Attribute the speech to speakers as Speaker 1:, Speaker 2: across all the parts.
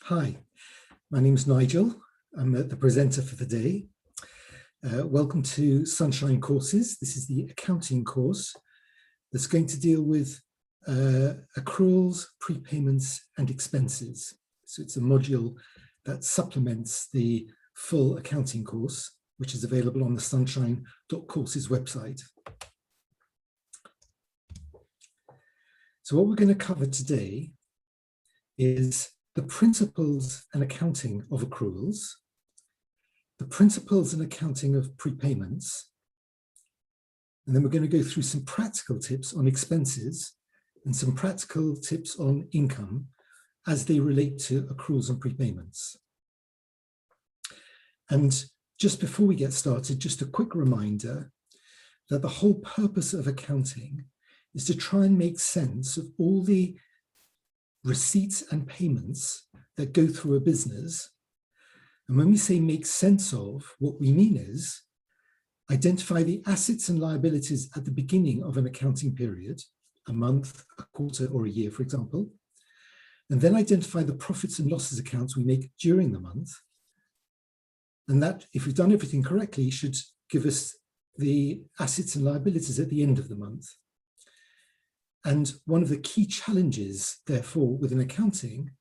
Speaker 1: Hi, my name is Nigel. I'm the presenter for the day. Welcome to Sunshine Courses. This is the accounting course that's going to deal with accruals, prepayments, and expenses. So it's a module that supplements the full accounting course, which is available on the sunshine.courses website. So what we're going to cover today is the principles and accounting of accruals, the principles and accounting of prepayments, and then we're going to go through some practical tips on expenses and some practical tips on income as they relate to accruals and prepayments. And just before we get started, just a quick reminder that the whole purpose of accounting is to try and make sense of all the receipts and payments that go through a business. And when we say make sense of, what we mean is identify the assets and liabilities at the beginning of an accounting period, a month, a quarter, or a year, for example, and then identify the profits and losses accounts we make during the month. And that, if we've done everything correctly, should give us the assets and liabilities at the end of the month. And one of the key challenges, therefore, within accounting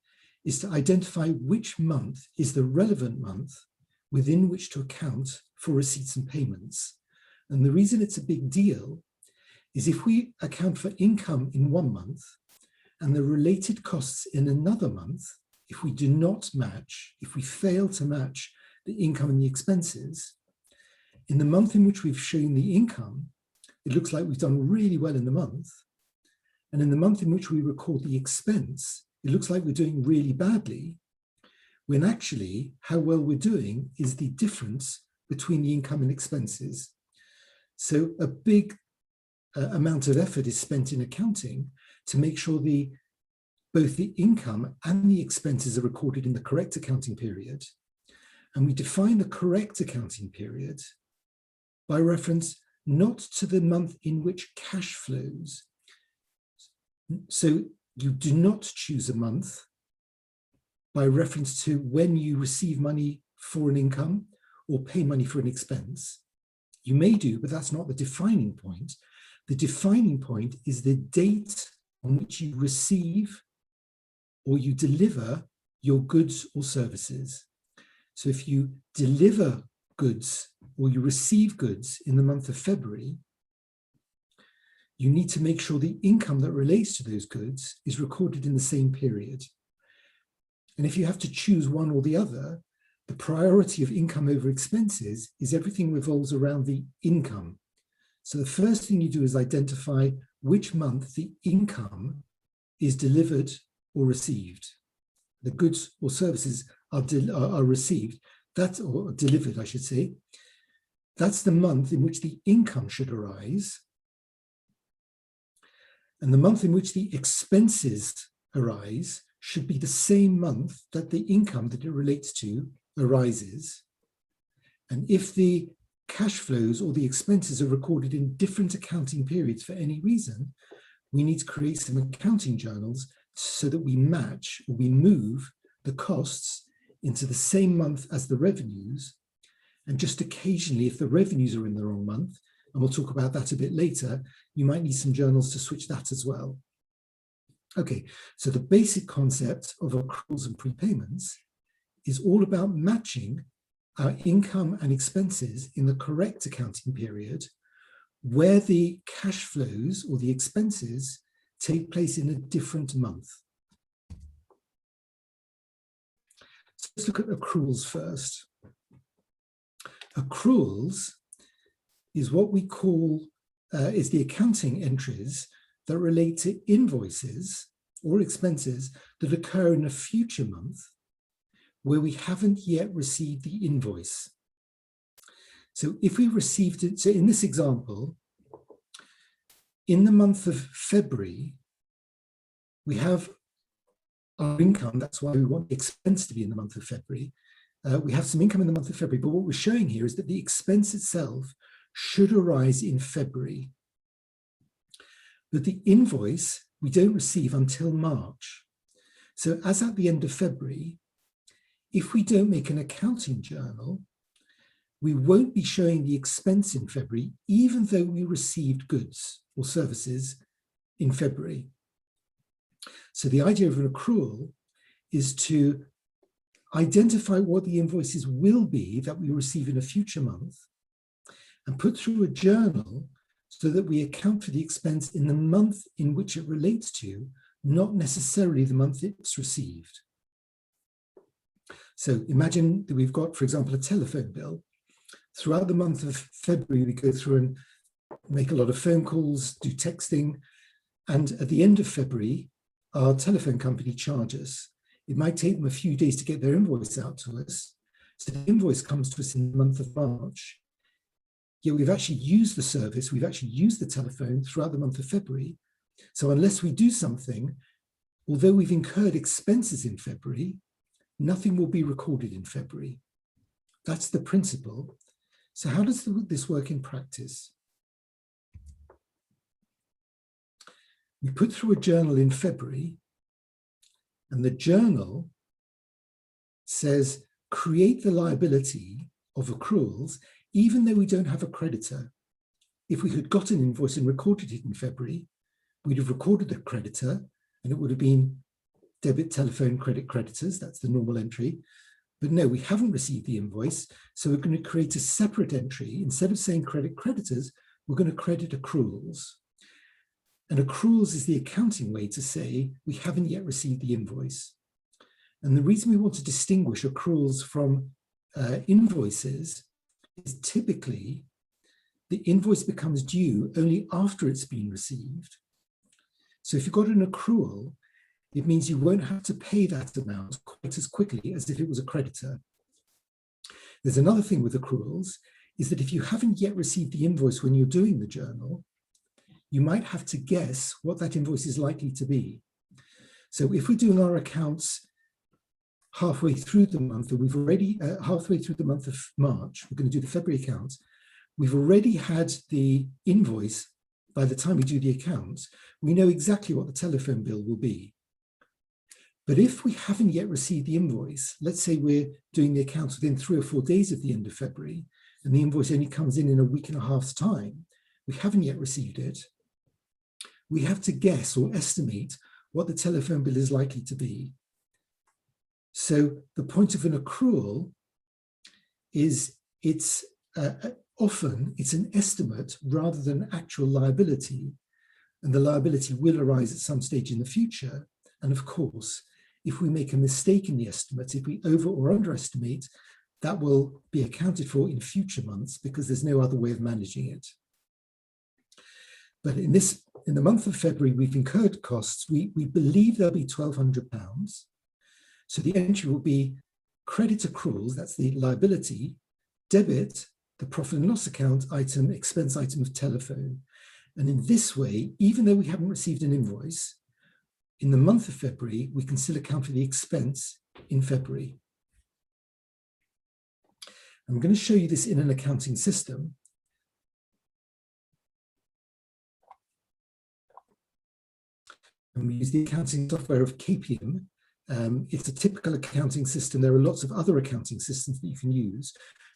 Speaker 1: is to identify which month is the relevant month within which to account for receipts and payments. And the reason it's a big deal is if we account for income in one month and the related costs in another month, if we do not match, if we fail to match the income and the expenses, in the month in which we've shown the income, it looks like we've done really well in the month. And in the month in which we record the expense, it looks like we're doing really badly, when actually how well we're doing is the difference between the income and expenses. So a big amount of effort is spent in accounting to make sure both the income and the expenses are recorded in the correct accounting period. And we define the correct accounting period by reference not to the month in which cash flows. So you do not choose a month by reference to when you receive money for an income or pay money for an expense. You may do, but that's not the defining point. The defining point is the date on which you receive or you deliver your goods or services. So if you deliver goods or you receive goods in the month of February, you need to make sure the income that relates to those goods is recorded in the same period. And if you have to choose one or the other, the priority of income over expenses is everything revolves around the income. So the first thing you do is identify which month the income is delivered or received. The goods or services are received, or delivered, I should say. That's the month in which the income should arise. And the month in which the expenses arise should be the same month that the income that it relates to arises. And if the cash flows or the expenses are recorded in different accounting periods for any reason, we need to create some accounting journals so that we match or we move the costs into the same month as the revenues. And just occasionally, if the revenues are in the wrong month, and we'll talk about that a bit later, you might need some journals to switch that as well. Okay, so the basic concept of accruals and prepayments is all about matching our income and expenses in the correct accounting period where the cash flows or the expenses take place in a different month. So let's look at accruals first. Accruals is what we call, is the accounting entries that relate to invoices or expenses that occur in a future month where we haven't yet received the invoice. So if we received it, so in this example, in the month of February, we have our income, that's why we want the expense to be in the month of February. We have some income in the month of February, but what we're showing here is that the expense itself should arise in February. But the invoice we don't receive until March. So as at the end of February, if we don't make an accounting journal, we won't be showing the expense in February, even though we received goods or services in February. So the idea of an accrual is to identify what the invoices will be that we receive in a future month and put through a journal so that we account for the expense in the month in which it relates to, not necessarily the month it's received. So imagine that we've got, for example, a telephone bill. Throughout the month of February, we go through and make a lot of phone calls, do texting, and at the end of February, our telephone company charges. It might take them a few days to get their invoice out to us. So the invoice comes to us in the month of March. Yet we've actually used the service, we've actually used the telephone throughout the month of February. So unless we do something, although we've incurred expenses in February, nothing will be recorded in February. That's the principle. So how does this work in practice? We put through a journal in February, and the journal says, create the liability of accruals, even though we don't have a creditor. If we had got an invoice and recorded it in February, we'd have recorded the creditor, and it would have been debit, telephone, credit, creditors. That's the normal entry. But no, we haven't received the invoice, so we're going to create a separate entry. Instead of saying credit creditors, we're going to credit accruals. And accruals is the accounting way to say we haven't yet received the invoice. And the reason we want to distinguish accruals from invoices is typically the invoice becomes due only after it's been received. So if you've got an accrual, it means you won't have to pay that amount quite as quickly as if it was a creditor. There's another thing with accruals, is that if you haven't yet received the invoice when you're doing the journal, you might have to guess what that invoice is likely to be. So if we're doing our accounts halfway through the month, and we've already, halfway through the month of March, we're going to do the February accounts, we've already had the invoice by the time we do the accounts, we know exactly what the telephone bill will be. But if we haven't yet received the invoice, let's say we're doing the accounts within 3 or 4 days of the end of February, and the invoice only comes in a week and a half's time, we haven't yet received it, we have to guess or estimate what the telephone bill is likely to be. So the point of an accrual is often it's an estimate rather than actual liability, and the liability will arise at some stage in the future. And of course, if we make a mistake in the estimate, if we over or underestimate, that will be accounted for in future months because there's no other way of managing it. But in the month of February, we've incurred costs. We believe there'll be £1,200. So the entry will be credit accruals, that's the liability, debit, the profit and loss account item, expense item of telephone. And in this way, even though we haven't received an invoice, in the month of February, we can still account for the expense in February. I'm going to show you this in an accounting system. And we use the accounting software of KPM. It's a typical accounting system. There are lots of other accounting systems that you can use.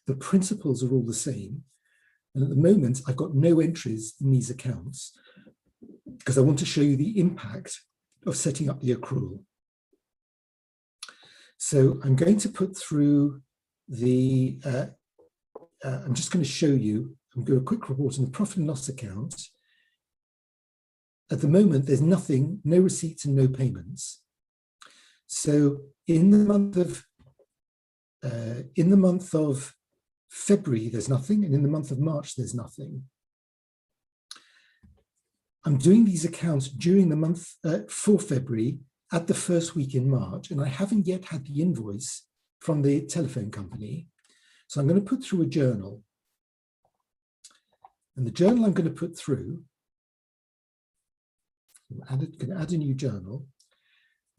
Speaker 1: The principles are all the same. And at the moment, I've got no entries in these accounts because I want to show you the impact of setting up the accrual. So I'm going to put through the, I'm just going to show you, I'm going to do a quick report on the profit and loss account. At the moment, there's nothing, no receipts and no payments. So in the month of February, there's nothing, and in the month of March, there's nothing. I'm doing these accounts during the month for February at the first week in March, and I haven't yet had the invoice from the telephone company. So I'm going to put through a journal. And the journal I'm going to put through, I'm going to add a new journal.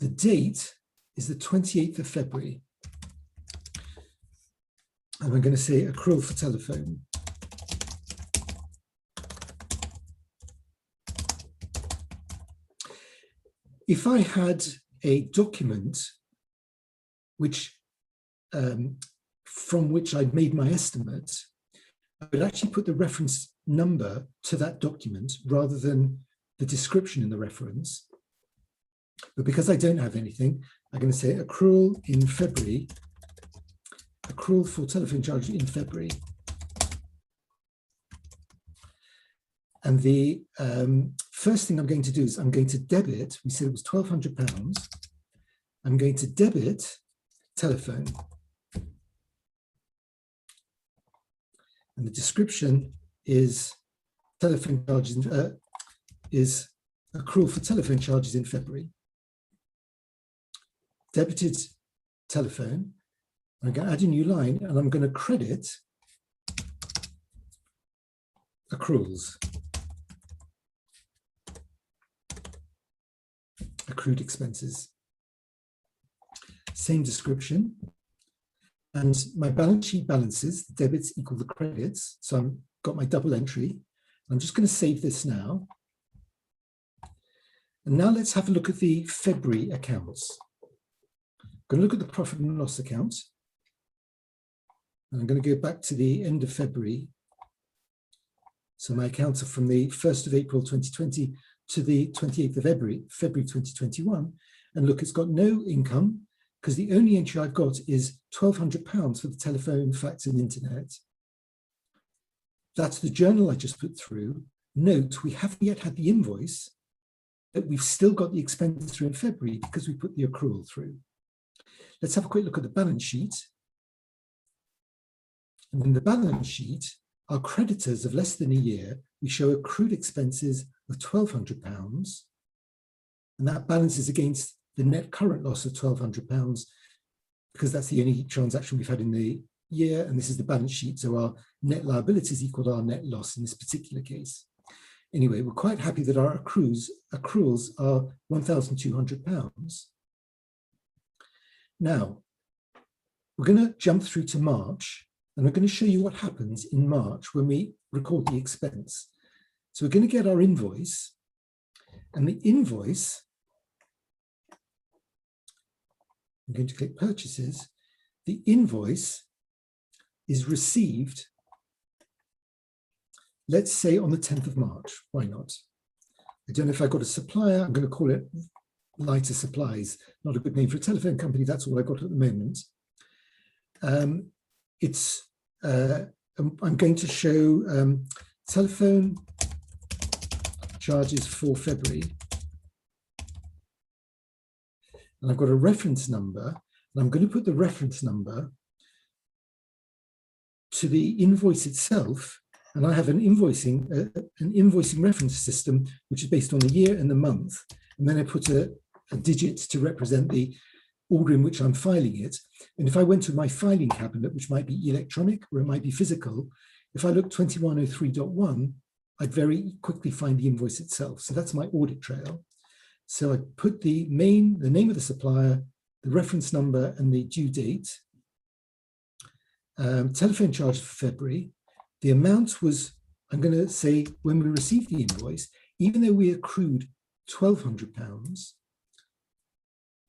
Speaker 1: The date is the 28th of February. And I'm going to say accrual for telephone. If I had a document which from which I made my estimate, I would actually put the reference number to that document rather than the description in the reference. But because I don't have anything, I'm going to say accrual in February, accrual for telephone charge in February. And the first thing I'm going to do is I'm going to debit, we said it was £1,200. I'm going to debit telephone. And the description is telephone charges is accrual for telephone charges in February. Debited telephone. I'm going to add a new line and I'm going to credit accruals. Accrued expenses. Same description. And my balance sheet balances, the debits equal the credits. So I've got my double entry. I'm just going to save this now. And now let's have a look at the February accounts. I'm going to look at the profit and loss account. And I'm going to go back to the end of February. So my accounts are from the 1st of April 2020 to the 28th of February 2021. And look, it's got no income, because the only entry I've got is £1,200 for the telephone, fax, and internet. That's the journal I just put through. Note, we haven't yet had the invoice, but we've still got the expense through in February because we put the accrual through. Let's have a quick look at the balance sheet. And in the balance sheet, our creditors of less than a year, we show accrued expenses of £1,200, and that balances against the net current loss of £1,200, because that's the only transaction we've had in the year, and this is the balance sheet, so our net liabilities equal our net loss in this particular case. Anyway, we're quite happy that our accruals are £1,200. Now, we're going to jump through to March, and we're going to show you what happens in March when we record the expense. So we're going to get our invoice, and the invoice, I'm going to click purchases. The invoice is received, let's say on the 10th of March. Why not? I don't know if I got a supplier. I'm going to call it Lighter Supplies. Not a good name for a telephone company. That's all I got at the moment. I'm going to show telephone charges for February. And I've got a reference number, and I'm going to put the reference number to the invoice itself. And I have an invoicing reference system, which is based on the year and the month. And then I put a digit to represent the order in which I'm filing it. And if I went to my filing cabinet, which might be electronic or it might be physical, if I look 2103.1, I'd very quickly find the invoice itself. So that's my audit trail. So I put the name of the supplier, the reference number, and the due date. Telephone charge for February. The amount was, I'm going to say, when we received the invoice, even though we accrued £1,200,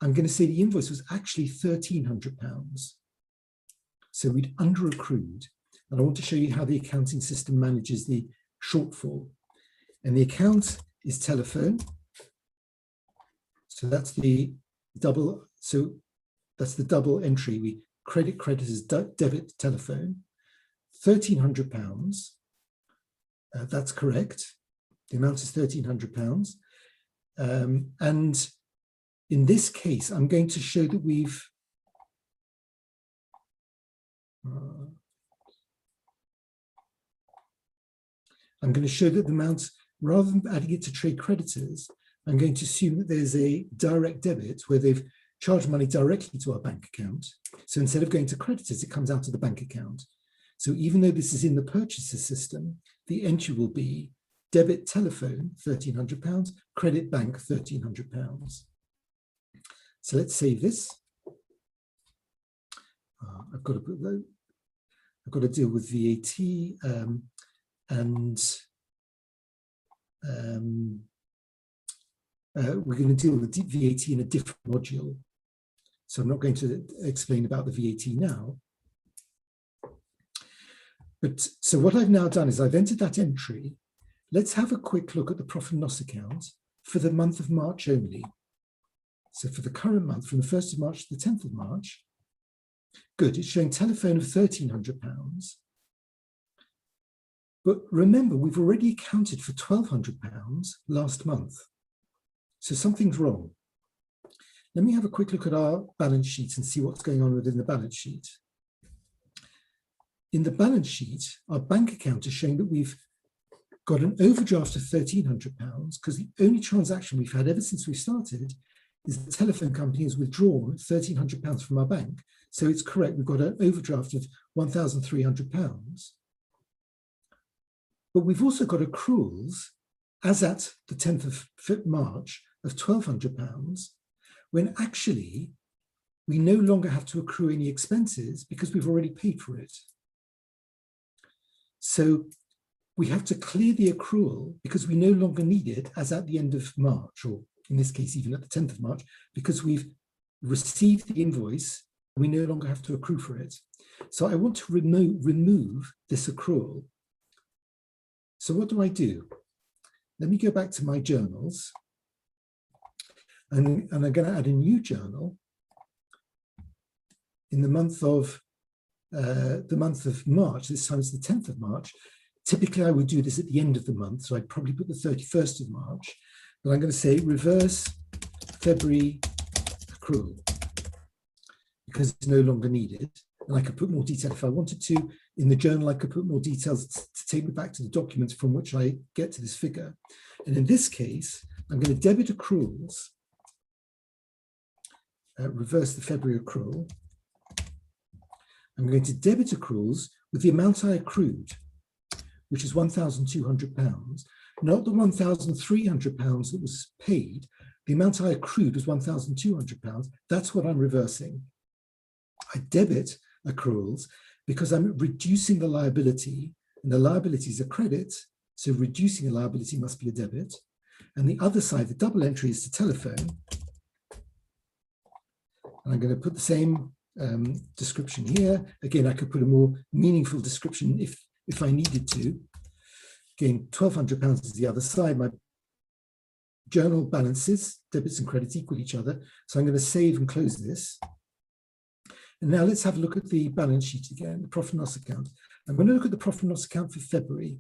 Speaker 1: I'm going to say the invoice was actually £1,300. So we'd under accrued. And I want to show you how the accounting system manages the shortfall. And the account is telephone. So that's the double. So that's the double entry. We creditors debit telephone, £1,300. That's correct. The amount is £1,300. And in this case, I'm going to show that we've I'm going to show that the amount, rather than adding it to trade creditors, I'm going to assume that there's a direct debit where they've charged money directly to our bank account. So instead of going to creditors, it comes out of the bank account. So even though this is in the purchases system, the entry will be debit telephone, £1,300, credit bank, £1,300. So let's save this. I've got to deal with VAT we're going to deal with VAT in a different module. So I'm not going to explain about the VAT now. But so what I've now done is I've entered that entry. Let's have a quick look at the profit and loss account for the month of March only. So for the current month, from the 1st of March to the 10th of March, good, it's showing telephone of £1,300. But remember, we've already accounted for £1,200 last month. So something's wrong. Let me have a quick look at our balance sheet and see what's going on within the balance sheet. In the balance sheet, our bank account is showing that we've got an overdraft of £1,300 because the only transaction we've had ever since we started is the telephone company has withdrawn £1,300 from our bank. So it's correct, we've got an overdraft of £1,300. But we've also got accruals, as at the 10th of March, of £1,200, when actually we no longer have to accrue any expenses because we've already paid for it. So we have to clear the accrual because we no longer need it as at the end of March, or in this case, even at the 10th of March, because we've received the invoice, we no longer have to accrue for it. So I want to remove this accrual. So what do? Let me go back to my journals, and I'm going to add a new journal in the month of March. This time it's the 10th of March. Typically, I would do this at the end of the month, so I'd probably put the 31st of March. But I'm going to say reverse February accrual because it's no longer needed. And I could put more detail if I wanted to. In the journal, I could put more details to take me back to the documents from which I get to this figure. And in this case, I'm going to debit accruals, reverse the February accrual. I'm going to debit accruals with the amount I accrued, which is £1,200, not the £1,300 that was paid. The amount I accrued was £1,200. That's what I'm reversing. I debit accruals because I'm reducing the liability, and the liability is a credit, so reducing a liability must be a debit. And the other side, the double entry, is to telephone. And I'm going to put the same description here. Again, I could put a more meaningful description if I needed to. Again, £1,200 is the other side. My journal balances, debits and credits equal each other. So I'm going to save and close this. And now let's have a look at the balance sheet again, the profit and loss account. I'm going to look at the profit and loss account for February.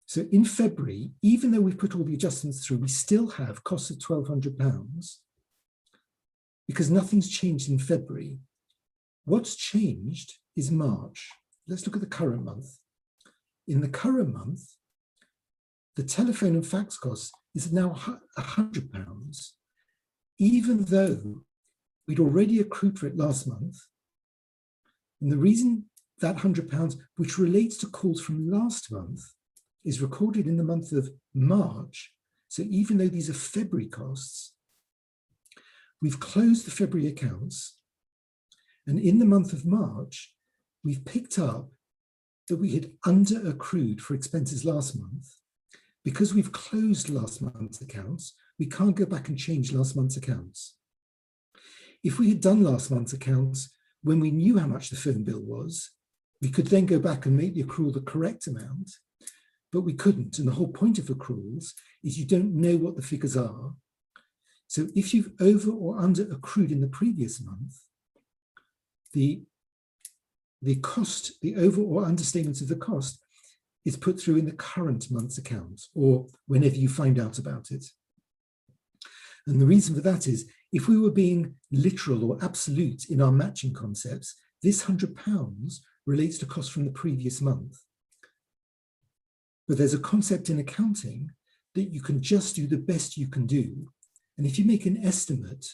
Speaker 1: So in February, even though we've put all the adjustments through, we still have costs of £1,200 because nothing's changed in February. What's changed is March. Let's look at the current month. In the current month, the telephone and fax cost is now £100, even though we'd already accrued for it last month. And the reason that £100, which relates to calls from last month, is recorded in the month of March. So even though these are February costs, we've closed the February accounts. And in the month of March, we've picked up that we had under accrued for expenses last month. Because we've closed last month's accounts, we can't go back and change last month's accounts. If we had done last month's accounts when we knew how much the phone bill was, we could then go back and make the accrual the correct amount, but we couldn't. And the whole point of accruals is you don't know what the figures are. So if you've over or under accrued in the previous month, the cost, the over or understatement of the cost is put through in the current month's account or whenever you find out about it. And the reason for that is if we were being literal or absolute in our matching concepts, this £100 relates to costs from the previous month. But there's a concept in accounting that you can just do the best you can do. And if you make an estimate,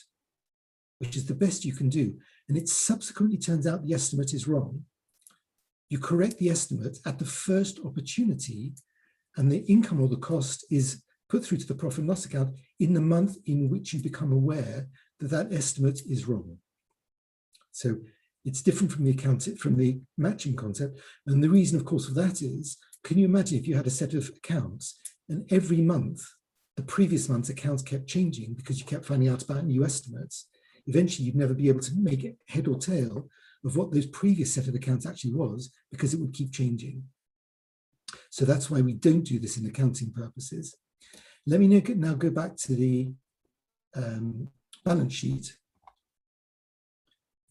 Speaker 1: which is the best you can do, and it subsequently turns out the estimate is wrong, you correct the estimate at the first opportunity, and the income or the cost is put through to the profit and loss account in the month in which you become aware that that estimate is wrong. So it's different from the matching concept. And the reason, of course, for that is, can you imagine if you had a set of accounts and every month the previous month's accounts kept changing because you kept finding out about new estimates, eventually you'd never be able to make it head or tail of what those previous set of accounts actually was, because it would keep changing. So that's why we don't do this in accounting purposes. Let me now go back to the balance sheet.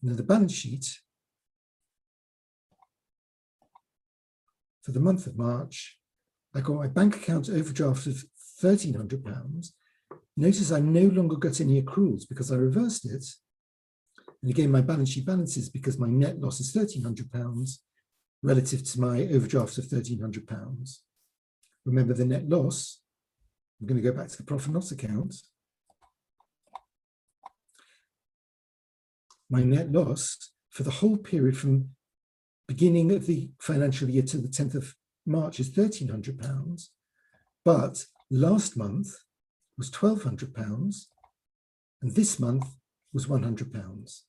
Speaker 1: Now the balance sheet for the month of March, I got my bank account overdraft of £1,300. Notice I no longer got any accruals because I reversed it. And again, my balance sheet balances because my net loss is £1,300 relative to my overdraft of £1,300. Remember the net loss. I'm going to go back to the profit and loss account. My net loss for the whole period from beginning of the financial year to the 10th of March is £1,300, but last month was £1,200 and this month was £100.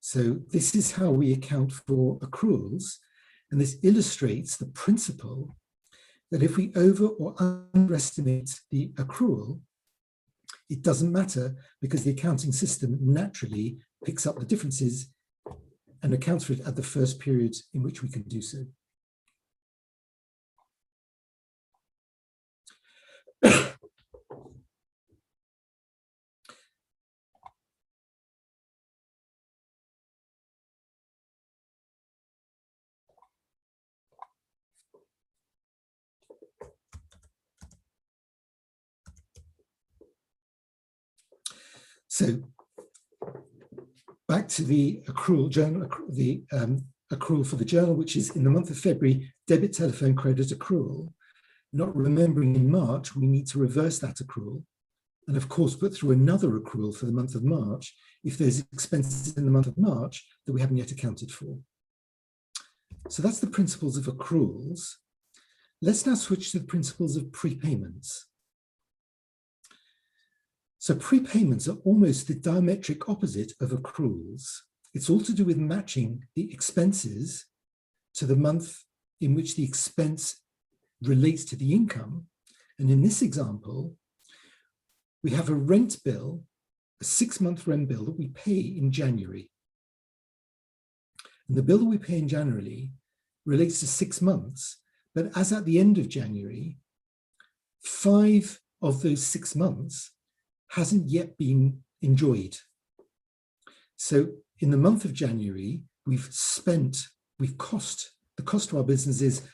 Speaker 1: So this is how we account for accruals, and this illustrates the principle that if we over or underestimate the accrual, it doesn't matter because the accounting system naturally picks up the differences and accounts for it at the first period in which we can do so. So back to the accrual journal, the accrual for the journal, which is in the month of February, debit, telephone, credit accrual. Not remembering in March, we need to reverse that accrual. And of course, put through another accrual for the month of March if there's expenses in the month of March that we haven't yet accounted for. So that's the principles of accruals. Let's now switch to the principles of prepayments. So prepayments are almost the diametric opposite of accruals. It's all to do with matching the expenses to the month in which the expense relates to the income. And in this example, we have a rent bill, a 6-month rent bill that we pay in January. And the bill that we pay in January relates to 6 months, but as at the end of January, 5 of those 6 months hasn't yet been enjoyed. So in the month of January, the cost to our business is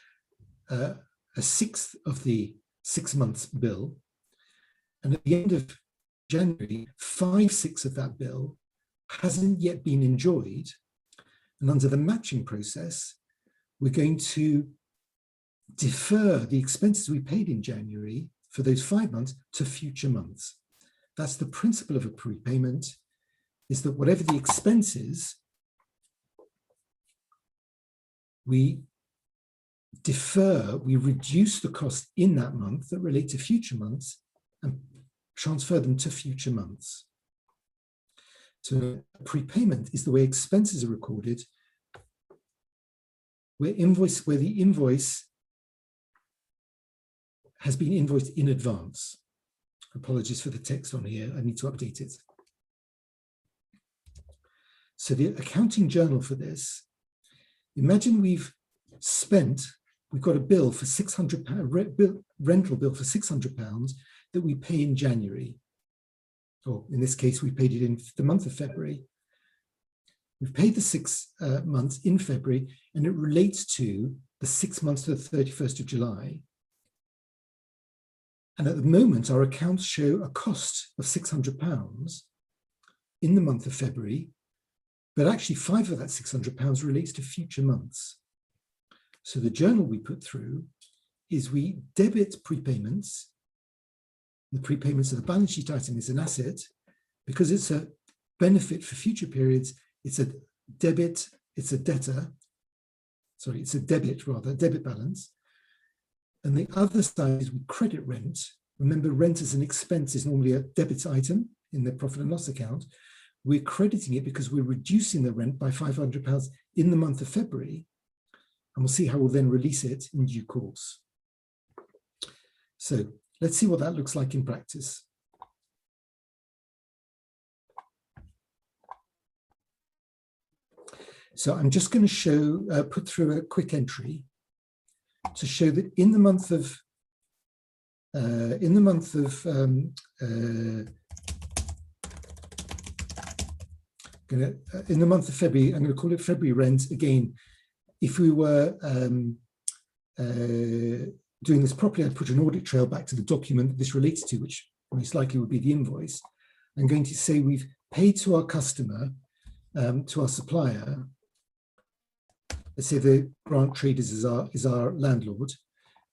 Speaker 1: a 1/6 of the 6 months bill. And at the end of January, 5/6 of that bill hasn't yet been enjoyed. And under the matching process, we're going to defer the expenses we paid in January for those 5 months to future months. That's the principle of a prepayment, is that whatever the expense is, we defer, we reduce the cost in that month that relate to future months and transfer them to future months. So prepayment is the way expenses are recorded, where the invoice has been invoiced in advance. Apologies for the text on here, I need to update it. So the accounting journal for this, imagine we've got a bill for £600, rental bill for £600 that we pay in January. Or in this case, we paid it in the month of February. We've paid the 6 months in February, and it relates to the 6 months to the 31st of July. And at the moment, our accounts show a cost of £600 in the month of February, but actually 5 of that £600 relates to future months. So the journal we put through is we debit prepayments. The prepayments of the balance sheet item is an asset. Because it's a benefit for future periods, it's a debit, it's a debtor. Sorry, it's a debit rather, debit balance. And the other side is we credit rent. Remember, rent as an expense is normally a debit item in the profit and loss account. We're crediting it because we're reducing the rent by £500 in the month of February. And we'll see how we'll then release it in due course. So let's see what that looks like in practice. So I'm just going to show, put through a quick entry to show that in the month of February, I'm going to call it February rent again. If we were doing this properly, I'd put an audit trail back to the document that this relates to, which most likely would be the invoice. I'm going to say we've paid to our customer, to our supplier. Let's say the Grant Traders is our landlord.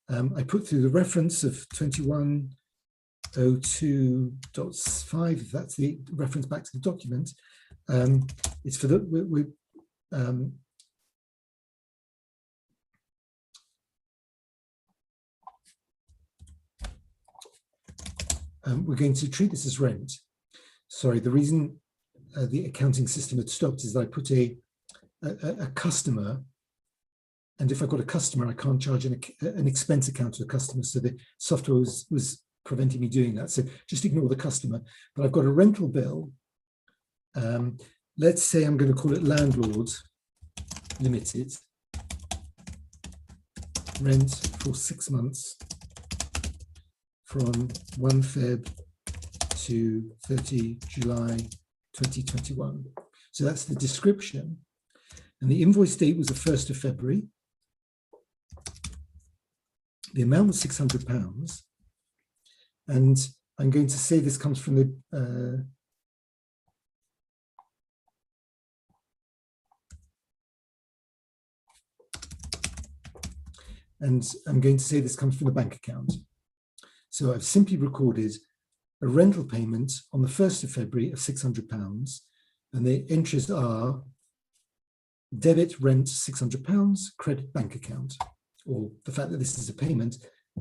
Speaker 1: I put through the reference of 2102.5, if that's the reference back to the document. It's for the, we're going to treat this as rent. Sorry, the reason the accounting system had stopped is that I put a customer, and if I've got a customer, I can't charge an expense account to a customer. So the software was preventing me doing that. So just ignore the customer. But I've got a rental bill. Let's say I'm going to call it Landlord Limited. Rent for 6 months from 1 Feb to 30 July 2021. So that's the description. And the invoice date was the 1st of February. The amount was £600. And I'm going to say this comes from the bank account. So I've simply recorded a rental payment on the 1st of February of £600, and the entries are debit rent £600, credit bank account, or the fact that this is a payment.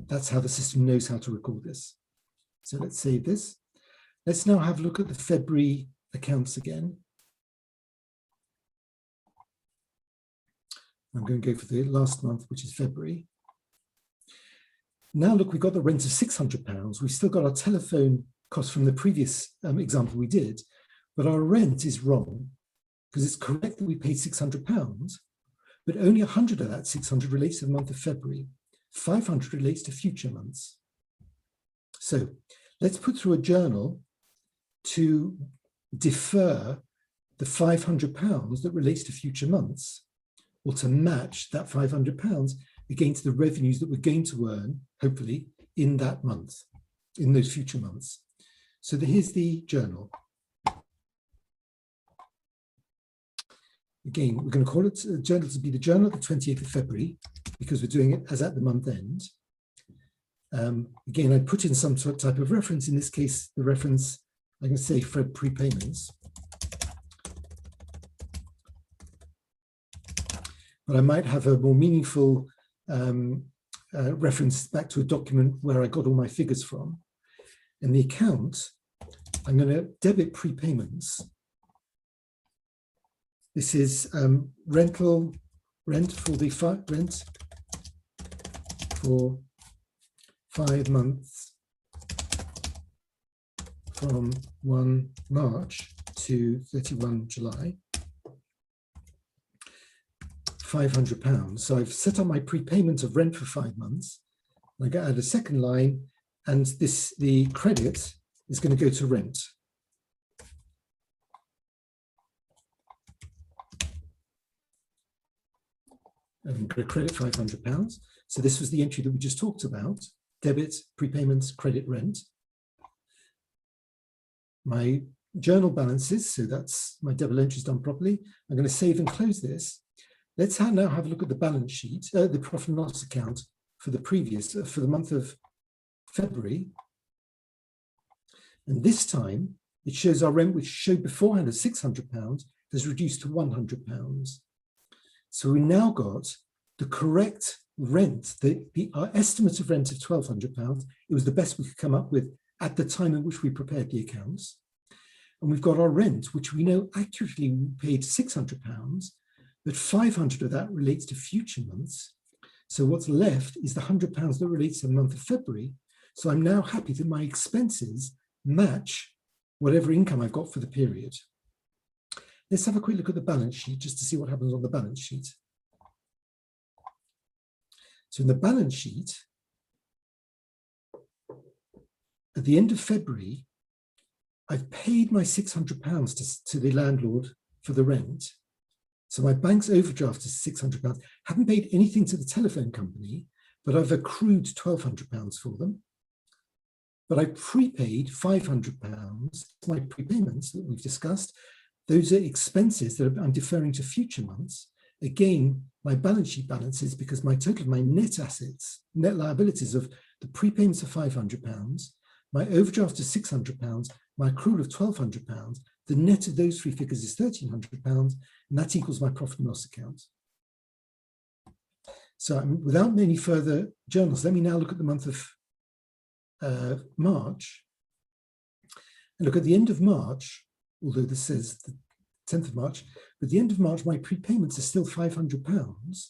Speaker 1: That's how the system knows how to record this. So let's save this. Let's now have a look at the February accounts again. I'm going to go for the last month, which is February. Now look, we've got the rent of £600. We've still got our telephone cost from the previous example we did, but our rent is wrong because it's correct that we paid £600, but only 100 of that 600 relates to the month of February. 500 relates to future months. So let's put through a journal to defer the £500 that relates to future months, or to match that £500 against the revenues that we're going to earn, hopefully, in that month, in those future months. So here's the journal. Again, we're going to call it journal to be the journal of the 28th of February, because we're doing it as at the month end. Again, I put in some sort of type of reference. In this case, the reference, I can say for prepayments. But I might have a more meaningful reference back to a document where I got all my figures from. In the account, I'm going to debit prepayments. This is rent for the rent for 5 months from 1 March to 31 July. £500. So I've set up my prepayment of rent for 5 months. I get add a second line, and the credit is going to go to rent. I'm going to credit £500. So this was the entry that we just talked about: debit, prepayments, credit, rent. My journal balances, so that's my double entries done properly. I'm going to save and close this. Let's now have a look at the balance sheet, the profit and loss account for the previous, for the month of February. And this time, it shows our rent, which showed beforehand as £600, has reduced to £100. So we now got the correct rent, our estimate of rent of £1,200. It was the best we could come up with at the time in which we prepared the accounts. And we've got our rent, which we know accurately we paid £600, but 500 of that relates to future months. So what's left is the £100 that relates to the month of February, So I'm now happy that my expenses match whatever income I've got for the period. Let's have a quick look at the balance sheet just to see what happens on the balance sheet. So in the balance sheet, at the end of February, I've paid my £600 to the landlord for the rent. So my bank's overdraft is £600. Haven't paid anything to the telephone company, but I've accrued £1,200 for them. But I prepaid £500, my prepayments that we've discussed. Those are expenses that I'm deferring to future months. Again, my balance sheet balances because my total of my net assets, net liabilities of the prepayments of £500, my overdraft is £600, my accrual of £1,200, the net of those three figures is £1,300, and that equals my profit and loss account. So without any further journals, let me now look at the month of March. And look, at the end of March, although this says the 10th of March, but at the end of March, my prepayments are still £500.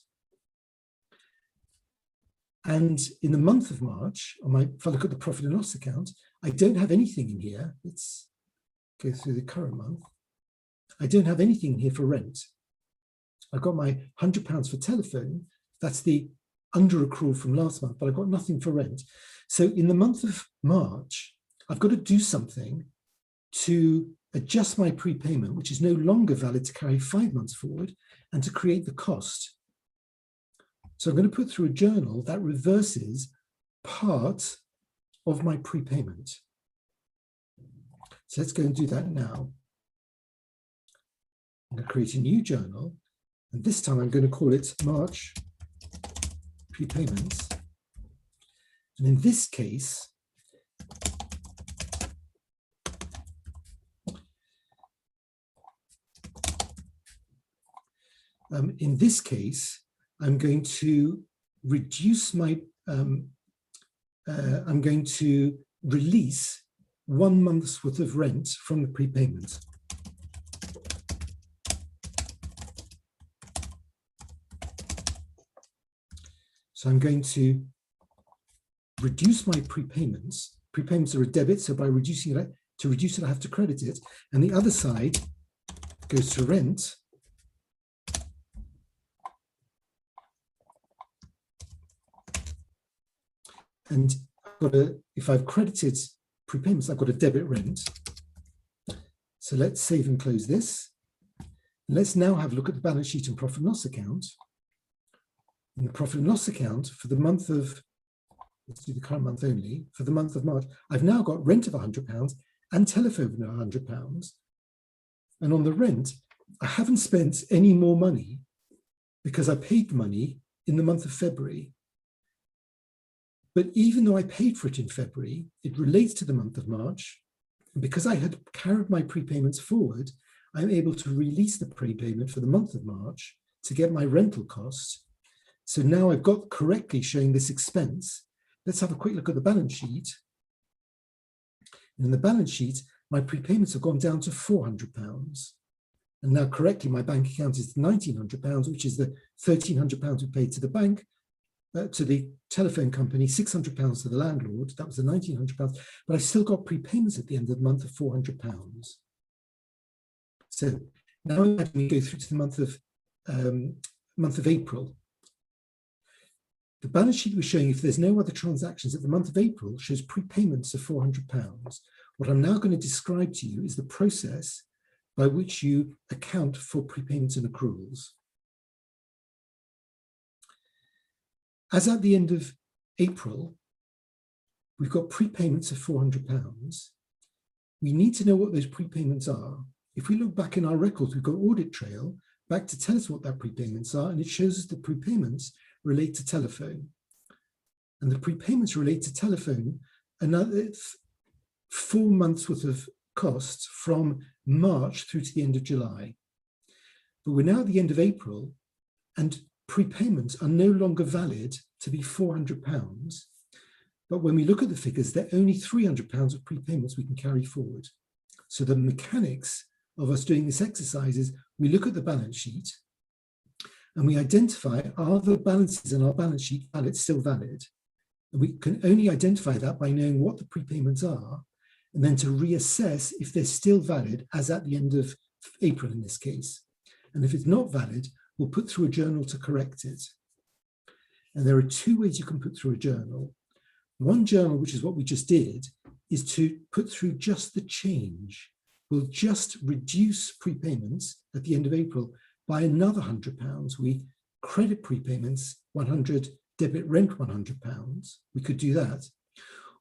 Speaker 1: And in the month of March, if I look at the profit and loss account, I don't have anything in here. Let's go through the current month. I don't have anything in here for rent. I've got my £100 for telephone. That's the under accrual from last month, but I've got nothing for rent. So in the month of March, I've got to do something to adjust my prepayment, which is no longer valid to carry 5 months forward, and to create the cost. So I'm going to put through a journal that reverses part of my prepayment. So let's go and do that now. I'm going to create a new journal, and this time I'm going to call it March Prepayments. And in this case, I'm going to reduce my, I'm going to release 1 month's worth of rent from the prepayment. So I'm going to reduce my prepayments. Prepayments are a debit, so by reducing it, to reduce it, I have to credit it. And the other side goes to rent. And if I've credited prepayments, I've got to debit rent. So let's save and close this. And let's now have a look at the balance sheet and profit and loss account. In the profit and loss account for the month of, let's do the current month only, for the month of March, I've now got rent of £100 and telephone of £100. And on the rent, I haven't spent any more money because I paid money in the month of February. But even though I paid for it in February, it relates to the month of March. And because I had carried my prepayments forward, I'm able to release the prepayment for the month of March to get my rental cost. So now I've got correctly showing this expense. Let's have a quick look at the balance sheet. In the balance sheet, my prepayments have gone down to £400. And now correctly, my bank account is £1,900, which is the £1,300 we paid to the bank, to the telephone company, £600 to the landlord. That was the £1,900, but I've still got prepayments at the end of the month of £400. So now we go through to the month of April. The balance sheet was showing if there's no other transactions at the month of April shows prepayments of £400. What I'm now going to describe to you is the process by which you account for prepayments and accruals. As at the end of April, we've got prepayments of £400. We need to know what those prepayments are. If we look back in our records, we've got audit trail back to tell us what that prepayments are, and it shows us the prepayments relate to telephone. And the prepayments relate to telephone, another 4 months worth of costs from March through to the end of July. But we're now at the end of April, and prepayments are no longer valid to be £400. But when we look at the figures, they're only £300 of prepayments we can carry forward. So the mechanics of us doing this exercise is we look at the balance sheet and we identify, are the balances in our balance sheet still valid? We can only identify that by knowing what the prepayments are, and then to reassess if they're still valid as at the end of April in this case. And if it's not valid, we'll put through a journal to correct it. And there are two ways you can put through a journal. One journal, which is what we just did, is to put through just the change. We'll just reduce prepayments at the end of April by another £100. We credit prepayments 100, debit rent £100. We could do that.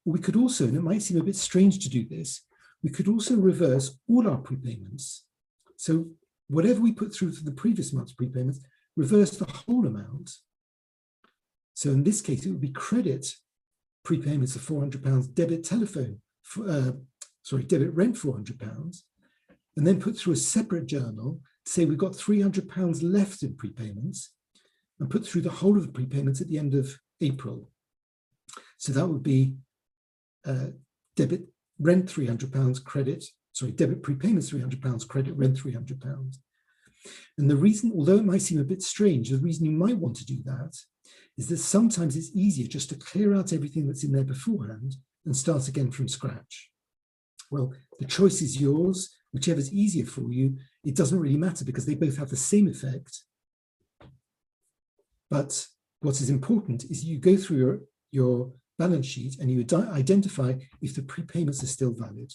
Speaker 1: Or we could also, and it might seem a bit strange to do this, we could also reverse all our prepayments. So whatever we put through for the previous month's prepayments, reverse the whole amount. So in this case, it would be credit prepayments of £400, debit telephone, debit rent £400, and then put through a separate journal to say we've got £300 left in prepayments, and put through the whole of the prepayments at the end of April. So that would be debit rent £300, debit prepayments £300, credit rent £300. And the reason, although it might seem a bit strange, the reason you might want to do that is that sometimes it's easier just to clear out everything that's in there beforehand and start again from scratch. Well, the choice is yours, whichever's easier for you. It doesn't really matter because they both have the same effect. But what is important is you go through your balance sheet and you identify if the prepayments are still valid.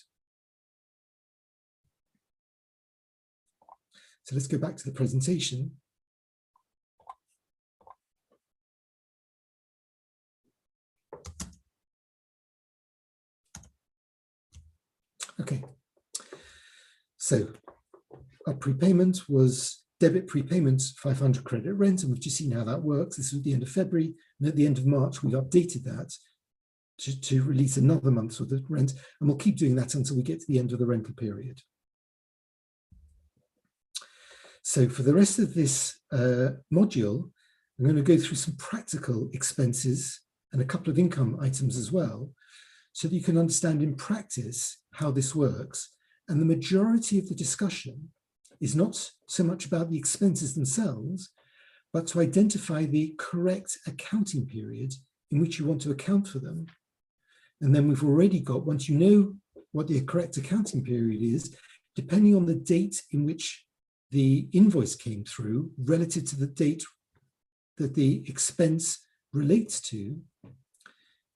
Speaker 1: So let's go back to the presentation. Okay, so our prepayment was debit prepayments, 500 credit rent, and we've just seen how that works. This was at the end of February, and at the end of March, we've updated that to release another month's worth of rent, and we'll keep doing that until we get to the end of the rental period. So for the rest of this module, I'm going to go through some practical expenses and a couple of income items as well, so that you can understand in practice how this works. And the majority of the discussion is not so much about the expenses themselves, but to identify the correct accounting period in which you want to account for them. And then we've already got, once you know what the correct accounting period is, depending on the date in which the invoice came through relative to the date that the expense relates to,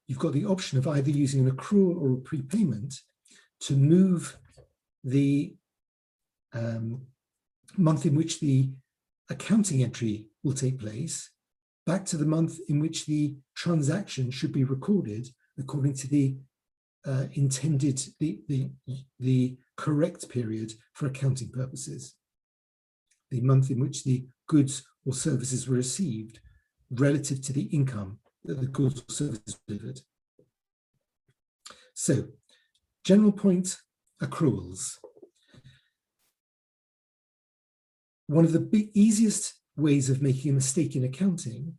Speaker 1: you've got the option of either using an accrual or a prepayment to move the month in which the accounting entry will take place back to the month in which the transaction should be recorded according to the intended, the correct period for accounting purposes. The month in which the goods or services were received relative to the income that the goods or services delivered. So, general point, accruals. One of the easiest ways of making a mistake in accounting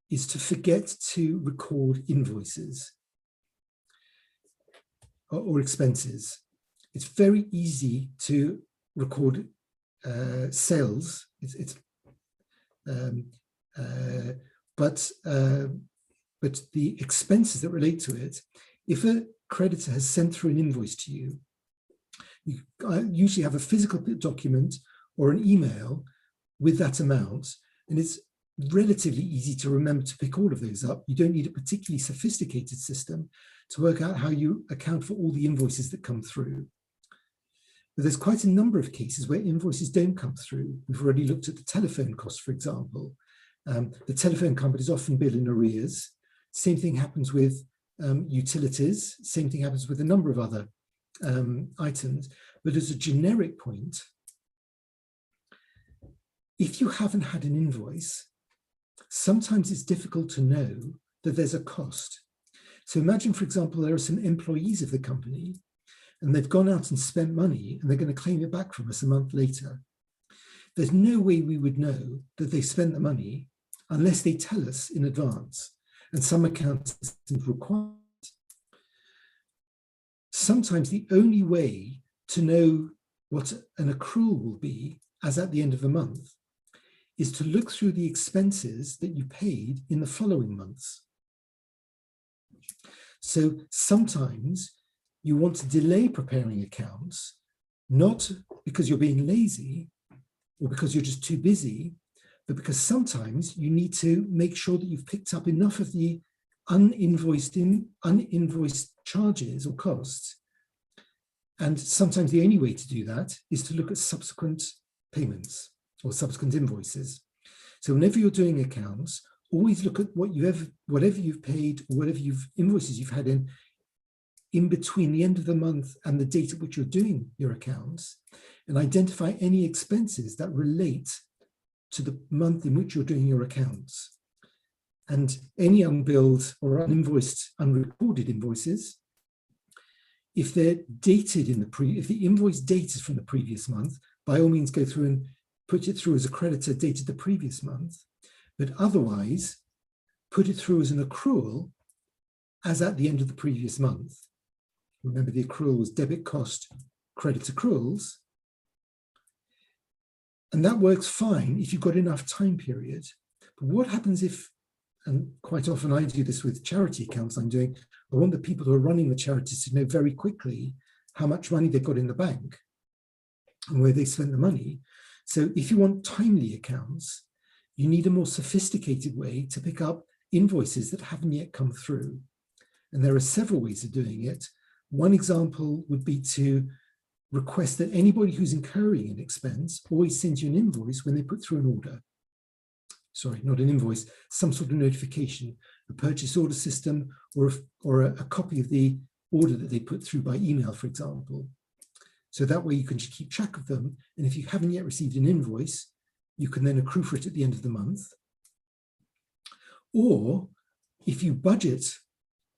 Speaker 1: is to forget to record invoices or expenses. It's very easy to record sales. But the expenses that relate to it, if a creditor has sent through an invoice to you, you usually have a physical document or an email with that amount, and it's relatively easy to remember to pick all of those up. You don't need a particularly sophisticated system to work out how you account for all the invoices that come through. But there's quite a number of cases where invoices don't come through. We've already looked at the telephone costs, for example. The telephone companies often bill in arrears. Same thing happens with utilities. Same thing happens with a number of other items. But as a generic point, if you haven't had an invoice, sometimes it's difficult to know that there's a cost. So imagine, for example, there are some employees of the company and they've gone out and spent money and they're going to claim it back from us a month later. There's no way we would know that they spent the money unless they tell us in advance, and some accounting systems require it. Sometimes the only way to know what an accrual will be as at the end of the month is to look through the expenses that you paid in the following months. So sometimes you want to delay preparing accounts, not because you're being lazy or because you're just too busy, but because sometimes you need to make sure that you've picked up enough of the uninvoiced charges or costs. And sometimes the only way to do that is to look at subsequent payments or subsequent invoices. So whenever you're doing accounts, always look at whatever you've paid or whatever invoices you've had in between the end of the month and the date at which you're doing your accounts, and identify any expenses that relate to the month in which you're doing your accounts. And any unbilled or uninvoiced, unrecorded invoices, if they're dated if the invoice date is from the previous month, by all means go through and put it through as a creditor dated the previous month, but otherwise put it through as an accrual as at the end of the previous month. Remember, the accrual was debit cost, credit accruals. And that works fine if you've got enough time period. But what happens if, and quite often I do this with charity accounts I'm doing, I want the people who are running the charities to know very quickly how much money they've got in the bank and where they spend the money. So if you want timely accounts, you need a more sophisticated way to pick up invoices that haven't yet come through. And there are several ways of doing it. One example would be to request that anybody who's incurring an expense always sends you an invoice when they put through an order. Sorry, not an invoice, some sort of notification, a purchase order system, or a copy of the order that they put through by email, for example. So that way you can just keep track of them. And if you haven't yet received an invoice, you can then accrue for it at the end of the month. Or if you budget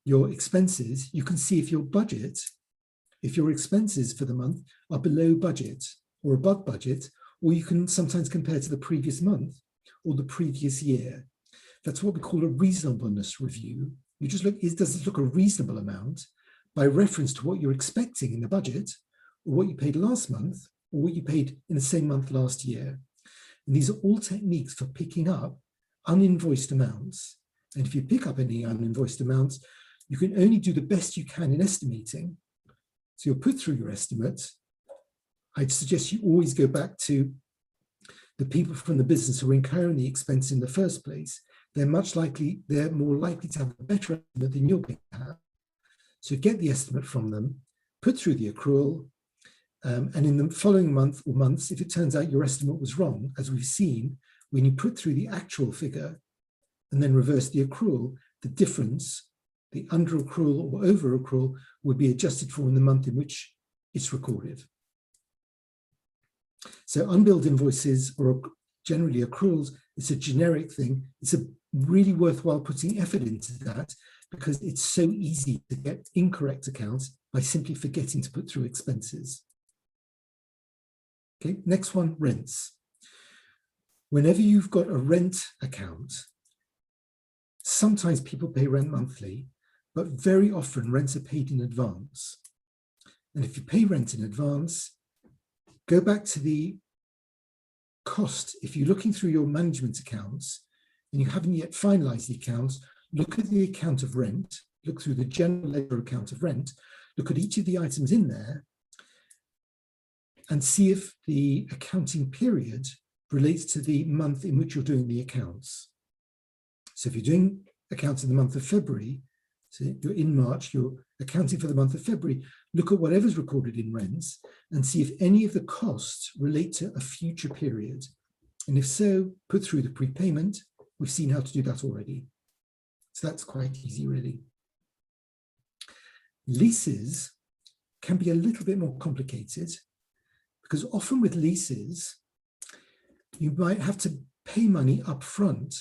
Speaker 1: your expenses, you can see if your expenses for the month are below budget or above budget, or you can sometimes compare to the previous month or the previous year. That's what we call a reasonableness review. You just look, does it look a reasonable amount by reference to what you're expecting in the budget, or what you paid last month, or what you paid in the same month last year. And these are all techniques for picking up uninvoiced amounts. And if you pick up any uninvoiced amounts, you can only do the best you can in estimating. So you'll put through your estimate. I'd suggest you always go back to the people from the business who are incurring the expense in the first place. They're more likely to have a better estimate than you're going to have. So get the estimate from them, put through the accrual, and in the following month or months, if it turns out your estimate was wrong, as we've seen, when you put through the actual figure and then reverse the accrual, the difference, the under accrual or over accrual, would be adjusted for in the month in which it's recorded. So unbilled invoices, or generally accruals, it's a generic thing. It's a really worthwhile putting effort into that, because it's so easy to get incorrect accounts by simply forgetting to put through expenses. Okay, next one, rents. Whenever you've got a rent account, sometimes people pay rent monthly, but very often rents are paid in advance. And if you pay rent in advance, go back to the cost. If you're looking through your management accounts and you haven't yet finalized the accounts, look at the account of rent, look through the general ledger account of rent, look at each of the items in there, and see if the accounting period relates to the month in which you're doing the accounts. So if you're doing accounts in the month of February, so you're in March, you're accounting for the month of February, look at whatever's recorded in rents and see if any of the costs relate to a future period. And if so, put through the prepayment. We've seen how to do that already. So that's quite easy, really. Leases can be a little bit more complicated, because often with leases, you might have to pay money up front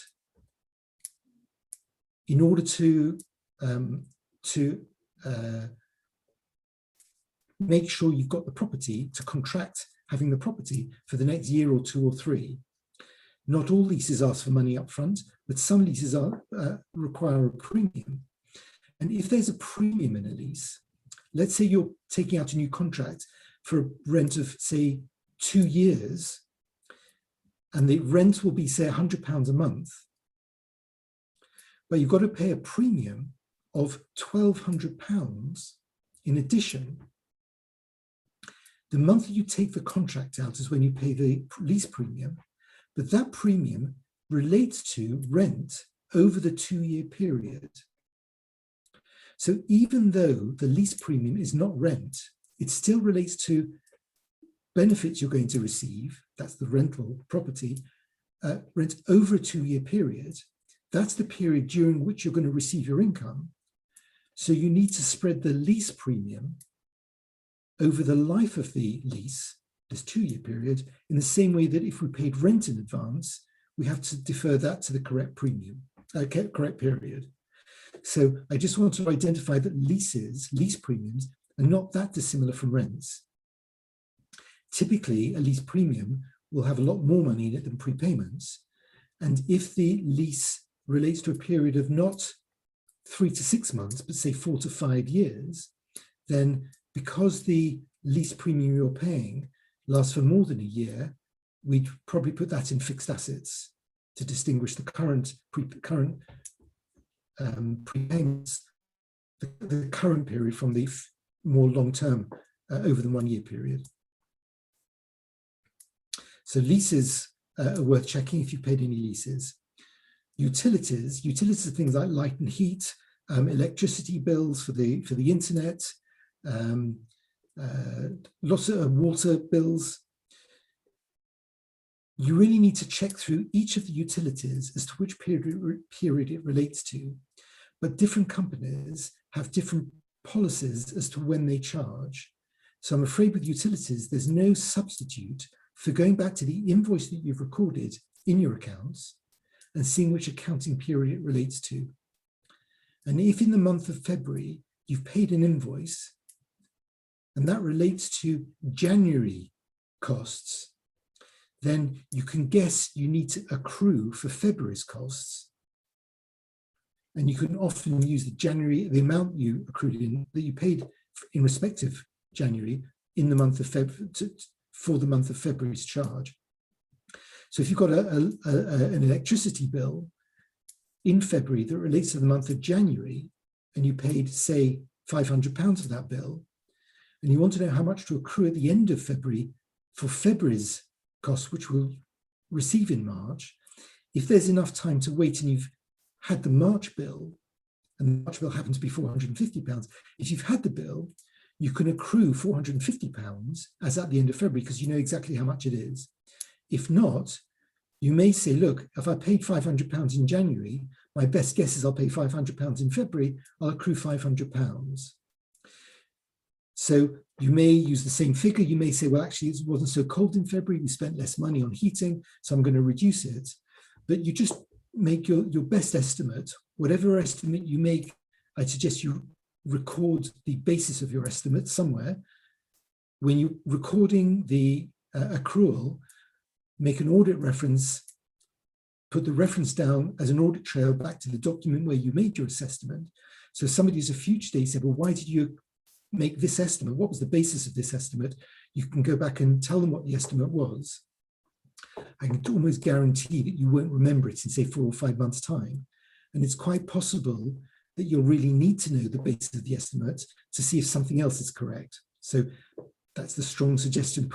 Speaker 1: in order to make sure you've got the property, to contract having the property for the next year or 2 or 3. Not all leases ask for money up front, but some leases require a premium. And if there's a premium in a lease, let's say you're taking out a new contract for a rent of, say, 2 years, and the rent will be, say, £100 a month, but you've got to pay a premium of £1,200 in addition, the month that you take the contract out is when you pay the lease premium, but that premium relates to rent over the 2-year period. So even though the lease premium is not rent, it still relates to benefits you're going to receive, that's the rental property, rent over a 2-year period. That's the period during which you're going to receive your income. So you need to spread the lease premium over the life of the lease, this 2-year period, in the same way that if we paid rent in advance, we have to defer that to the correct premium, correct period. So I just want to identify that lease premiums, are not that dissimilar from rents. Typically, a lease premium will have a lot more money in it than prepayments. And if the lease relates to a period of not 3 to 6 months, but say 4 to 5 years, then because the lease premium you're paying lasts for more than a year, we'd probably put that in fixed assets to distinguish the current prepayments, the current period from the more long-term over the 1-year period. So leases are worth checking if you've paid any leases. Utilities are things like light and heat, electricity bills for the internet, lots of water bills. You really need to check through each of the utilities as to which period it relates to. But different companies have different policies as to when they charge. So I'm afraid with utilities, there's no substitute for going back to the invoice that you've recorded in your accounts and seeing which accounting period it relates to. And if in the month of February, you've paid an invoice and that relates to January costs, then you can guess you need to accrue for February's costs. And you can often use the amount you accrued that you paid in respect of January in the month of for the month of February's charge. So if you've got an electricity bill in February that relates to the month of January, and you paid, say, £500 for that bill, and you want to know how much to accrue at the end of February for February's costs, which we'll receive in March, if there's enough time to wait and you've had the March bill, and the March bill happens to be £450, if you've had the bill, you can accrue £450 as at the end of February because you know exactly how much it is. If not, you may say, look, if I paid £500 in January, my best guess is I'll pay £500 in February, I'll accrue £500. So you may use the same figure. You may say, well, actually, it wasn't so cold in February. We spent less money on heating, so I'm going to reduce it. But you just make your best estimate. Whatever estimate you make, I suggest you record the basis of your estimate somewhere. When you're recording the accrual, make an audit reference, put the reference down as an audit trail back to the document where you made your assessment. So somebody who's a future date said, well, why did you make this estimate? What was the basis of this estimate? You can go back and tell them what the estimate was. I can almost guarantee that you won't remember it in, say, 4 or 5 months' time. And it's quite possible that you'll really need to know the basis of the estimate to see if something else is correct. So that's the strong suggestion.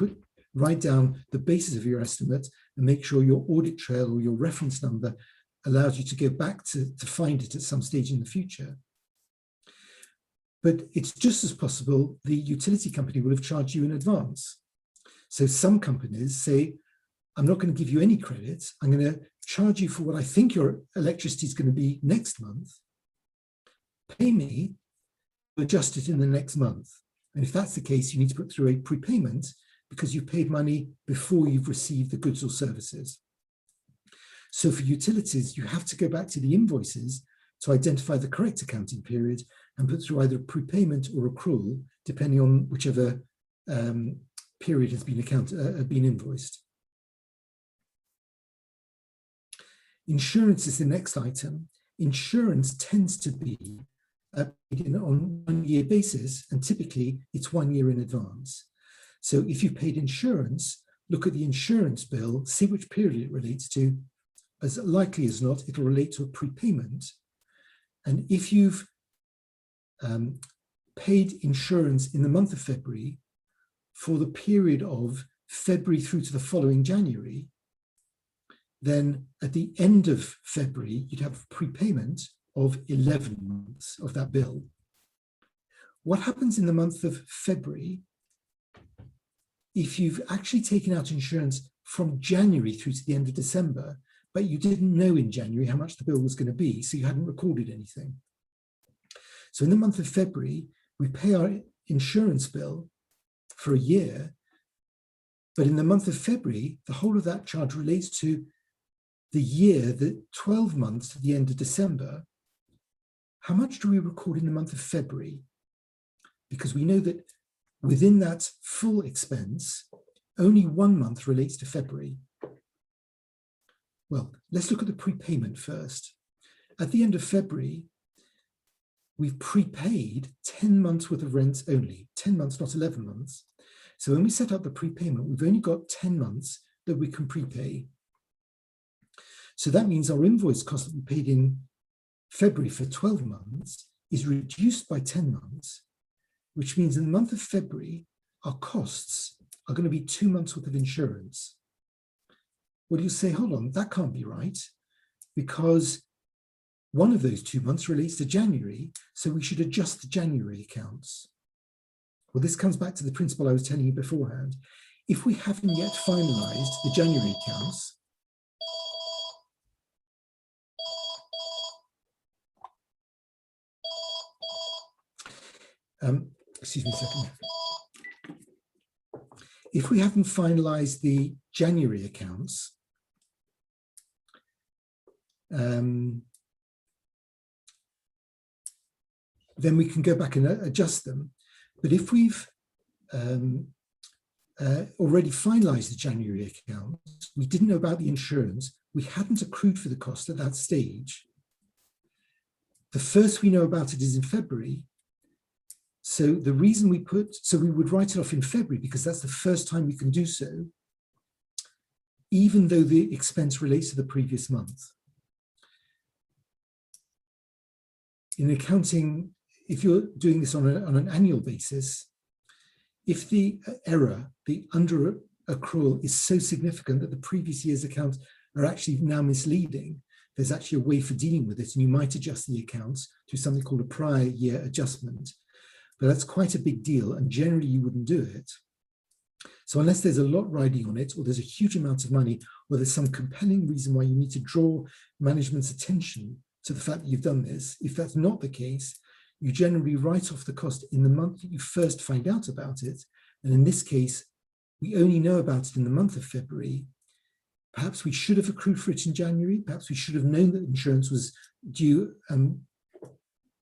Speaker 1: Write down the basis of your estimate and make sure your audit trail or your reference number allows you to go back to find it at some stage in the future. But it's just as possible the utility company will have charged you in advance. So some companies say, I'm not going to give you any credit. I'm going to charge you for what I think your electricity is going to be next month. Pay me, adjust it in the next month. And if that's the case, you need to put through a prepayment because you paid money before you've received the goods or services. So for utilities, you have to go back to the invoices to identify the correct accounting period and put through either prepayment or accrual, depending on whichever period has been invoiced. Insurance is the next item. Insurance tends to be paid on a 1-year basis, and typically it's 1 year in advance. So if you've paid insurance, look at the insurance bill, see which period it relates to. As likely as not, it'll relate to a prepayment. And if you've paid insurance in the month of February for the period of February through to the following January, then at the end of February, you'd have a prepayment of 11 months of that bill. What happens in the month of February if you've actually taken out insurance from January through to the end of December, but you didn't know in January how much the bill was going to be, so you hadn't recorded anything? So in the month of February, we pay our insurance bill for a year, but in the month of February, the whole of that charge relates to the year, the 12 months to the end of December. How much do we record in the month of February? Because we know that within that full expense, only 1 month relates to February. Well, let's look at the prepayment first. At the end of February, we've prepaid 10 months worth of rents only, 10 months, not 11 months. So when we set up the prepayment, we've only got 10 months that we can prepay. So that means our invoice cost that we paid in February for 12 months is reduced by 10 months, which means in the month of February, our costs are going to be 2 months worth of insurance. Well, you say, hold on, that can't be right, because one of those 2 months relates to January, so we should adjust the January accounts. Well, this comes back to the principle I was telling you beforehand. If we haven't yet finalized the January accounts, excuse me a second. If we haven't finalized the January accounts, then we can go back and adjust them. But if we've already finalized the January accounts, we didn't know about the insurance, we hadn't accrued for the cost at that stage. The first we know about it is in February. So the reason we would write it off in February because that's the first time we can do so, even though the expense relates to the previous month. In accounting, if you're doing this on an annual basis, if the error, the under accrual, is so significant that the previous year's accounts are actually now misleading, there's actually a way for dealing with it, and you might adjust the accounts to something called a prior year adjustment. But that's quite a big deal, and generally you wouldn't do it. So unless there's a lot riding on it, or there's a huge amount of money, or there's some compelling reason why you need to draw management's attention to the fact that you've done this, if that's not the case, you generally write off the cost in the month that you first find out about it. And in this case, we only know about it in the month of February. Perhaps we should have accrued for it in January. Perhaps we should have known that insurance was due.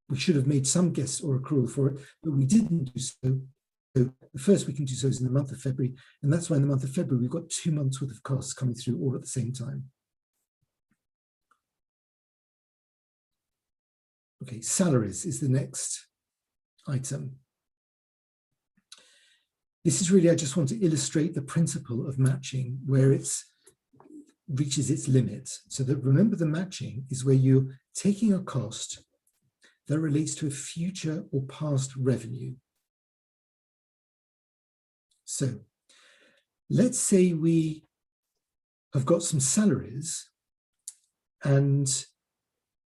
Speaker 1: We should have made some guess or accrual for it, but we didn't do so. So the first we can do so is in the month of February. And that's why in the month of February, we've got 2 months worth of costs coming through all at the same time. Okay, salaries is the next item. This is really, I just want to illustrate the principle of matching where it reaches its limit. So that, remember, the matching is where you're taking a cost that relates to a future or past revenue. So let's say we have got some salaries, and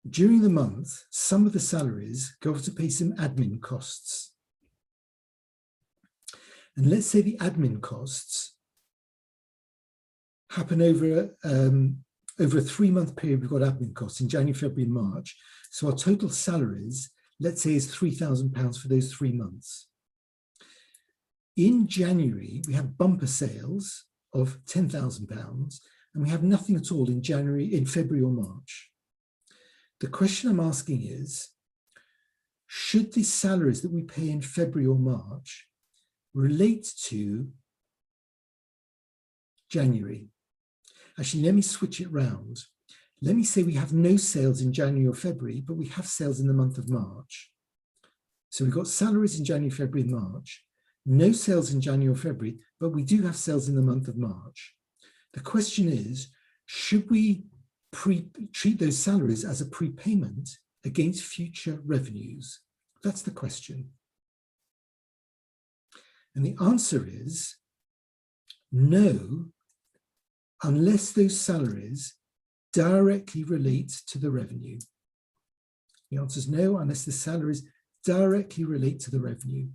Speaker 1: during the month, some of the salaries go to pay some admin costs. And let's say the admin costs happen over a 3-month period. We've got admin costs in January, February, and March. So our total salaries, let's say, is £3,000 for those 3 months. In January, we have bumper sales of £10,000, and we have nothing at all in February or March. The question I'm asking is, should the salaries that we pay in February or March relate to January? Actually, let me switch it round. Let me say we have no sales in January or February, but we have sales in the month of March. So we've got salaries in January, February, and March. No sales in January or February, but we do have sales in the month of March. The question is, should we treat those salaries as a prepayment against future revenues That's the question. And the answer is no, unless those salaries directly relate to the revenue. The answer is no, unless the salaries directly relate to the revenue.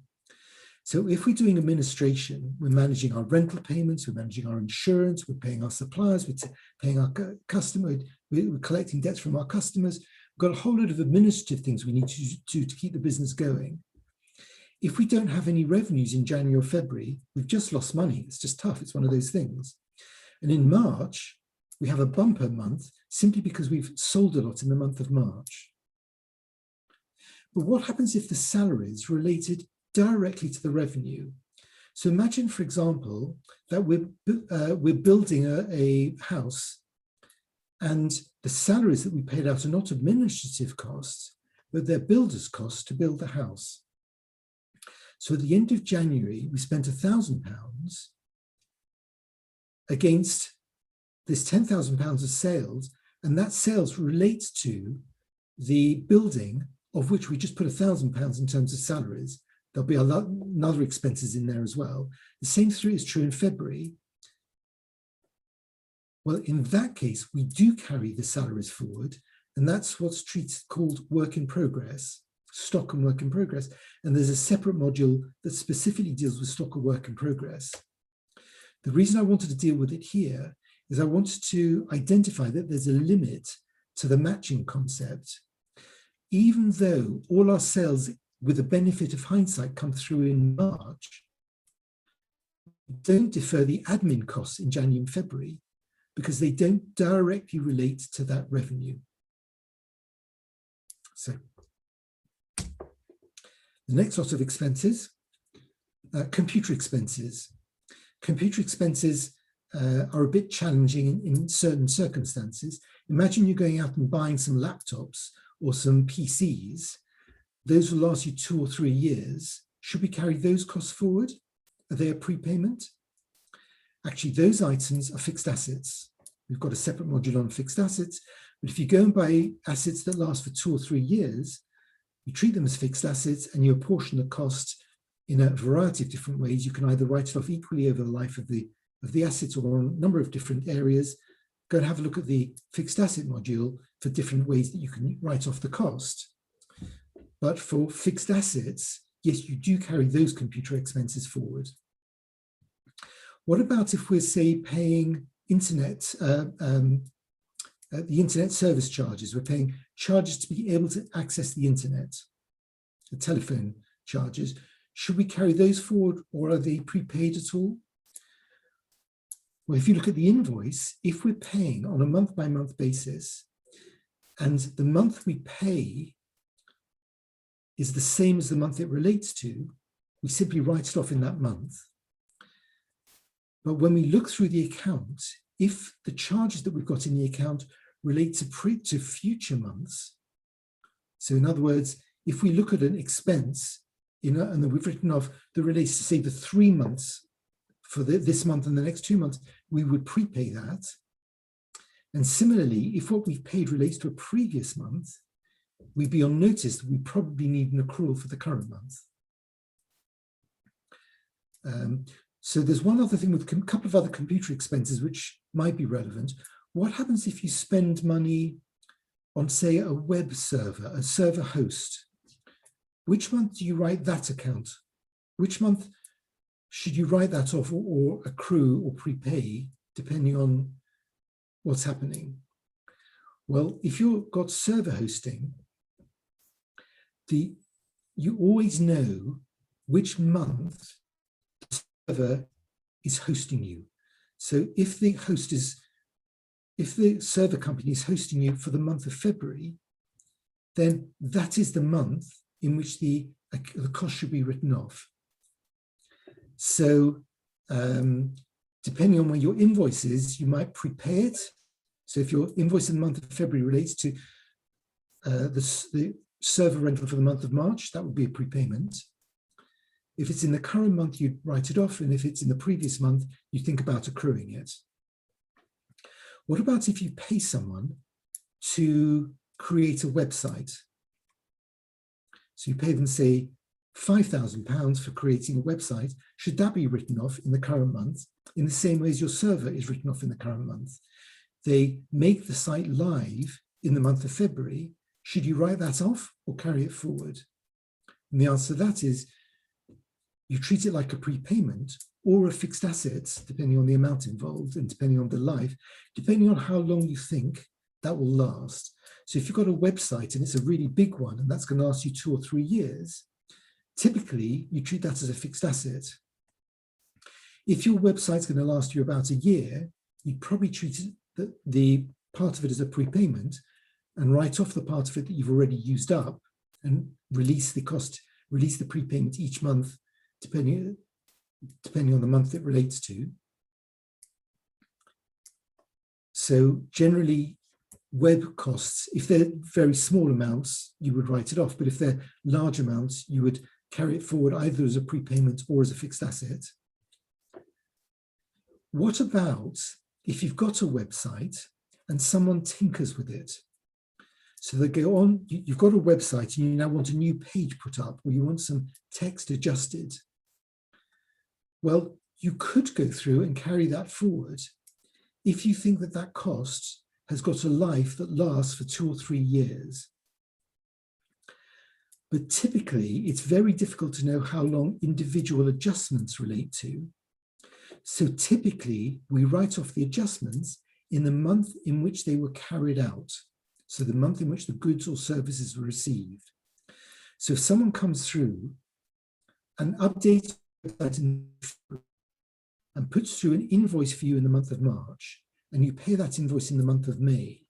Speaker 1: So if we're doing administration, we're managing our rental payments, we're managing our insurance, we're paying our suppliers, we're paying our customer, we're collecting debts from our customers. We've got a whole lot of administrative things we need to do to keep the business going. If we don't have any revenues in January or February, we've just lost money. It's just tough. It's one of those things. And in March, we have a bumper month simply because we've sold a lot in the month of March. But what happens if the salaries related directly to the revenue? So imagine, for example, that we're building a house, and the salaries that we paid out are not administrative costs, but they're builder's costs to build the house. So at the end of January, we spent £1,000 against this £10,000 of sales, and that sales relates to the building, of which we just put £1,000 in terms of salaries. There'll be a lot other expenses in there as well. The same is true in February. Well, in that case, we do carry the salaries forward, and that's what's called work in progress, stock and work in progress. And there's a separate module that specifically deals with stock or work in progress. The reason I wanted to deal with it here is I wanted to identify that there's a limit to the matching concept. Even though all our sales, with the benefit of hindsight, come through in March, don't defer the admin costs in January and February because they don't directly relate to that revenue. So the next lot of expenses, computer expenses. Computer expenses are a bit challenging in certain circumstances. Imagine you're going out and buying some laptops or some PCs. Those will last you 2 or 3 years. Should we carry those costs forward? Are they a prepayment? Actually, those items are fixed assets. We've got a separate module on fixed assets, but if you go and buy assets that last for 2 or 3 years, you treat them as fixed assets and you apportion the cost in a variety of different ways. You can either write it off equally over the life of the assets or on a number of different areas. Go and have a look at the fixed asset module for different ways that you can write off the cost. But for fixed assets, yes, you do carry those computer expenses forward. What about if we're, say, paying the internet service charges? We're paying charges to be able to access the internet, the telephone charges. Should we carry those forward, or are they prepaid at all? Well, if you look at the invoice, if we're paying on a month-by-month basis, and the month we pay is the same as the month it relates to, we simply write it off in that month. But when we look through the account, if the charges that we've got in the account relate to future months, so in other words, if we look at an expense and then we've written off that relates to, say, the 3 months for this month and the next 2 months, we would prepay that. And similarly, if what we've paid relates to a previous month, we'd be on notice that we probably need an accrual for the current month. So there's one other thing with a couple of other computer expenses which might be relevant. What happens if you spend money on, say, a web server, a server host? Which month do you write that account? Which month should you write that off or accrue or prepay, depending on what's happening? Well, if you've got server hosting, you always know which month the server is hosting you. So if the server company is hosting you for the month of February, then that is the month in which the cost should be written off. So depending on when your invoice is, you might prepay it. So if your invoice in the month of February relates to the server rental for the month of March, that would be a prepayment. If it's in the current month, you'd write it off. And if it's in the previous month, you think about accruing it. What about if you pay someone to create a website? So you pay them, say, £5,000 for creating a website. Should that be written off in the current month in the same way as your server is written off in the current month? They make the site live in the month of February. Should you write that off or carry it forward? And the answer to that is you treat it like a prepayment or a fixed asset, depending on the amount involved and depending on the life, depending on how long you think that will last. So if you've got a website and it's a really big one and that's going to last you 2 or 3 years, typically you treat that as a fixed asset. If your website's going to last you about a year, you'd probably treat it, the part of it as a prepayment and write off the part of it that you've already used up and release the cost, release the prepayment each month, depending on the month it relates to. So generally, web costs, if they're very small amounts, you would write it off. But if they're large amounts, you would carry it forward either as a prepayment or as a fixed asset. What about if you've got a website and someone tinkers with it? So they go on, you've got a website and you now want a new page put up or you want some text adjusted. Well, you could go through and carry that forward if you think that that cost has got a life that lasts for 2 or 3 years. But typically, it's very difficult to know how long individual adjustments relate to. So typically, we write off the adjustments in the month in which they were carried out. So the month in which the goods or services were received. So if someone comes through and updates and puts through an invoice for you in the month of March, and you pay that invoice in the month of May,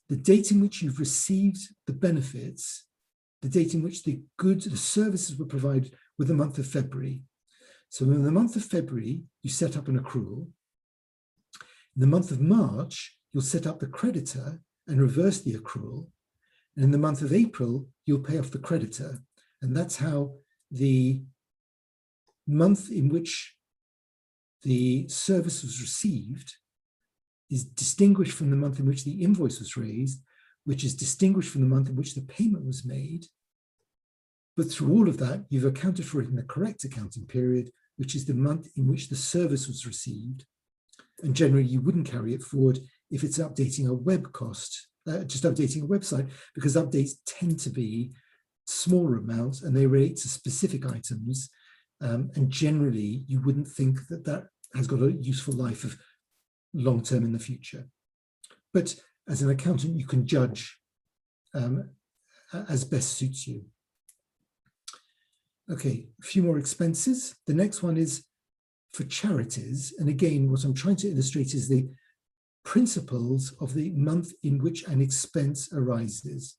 Speaker 1: the date in which you've received the benefits, the date in which the goods, the services were provided, were the month of February. So in the month of February, you set up an accrual. In the month of March, you'll set up the creditor and reverse the accrual. And in the month of April, you'll pay off the creditor. And that's how the month in which the service was received is distinguished from the month in which the invoice was raised, which is distinguished from the month in which the payment was made. But through all of that, you've accounted for it in the correct accounting period, which is the month in which the service was received. And generally, you wouldn't carry it forward if it's updating a web cost, just updating a website, because updates tend to be smaller amounts and they relate to specific items. And generally, you wouldn't think that that has got a useful life of long term in the future. But as an accountant, you can judge as best suits you. Okay, a few more expenses. The next one is for charities. And again, what I'm trying to illustrate is the principles of the month in which an expense arises.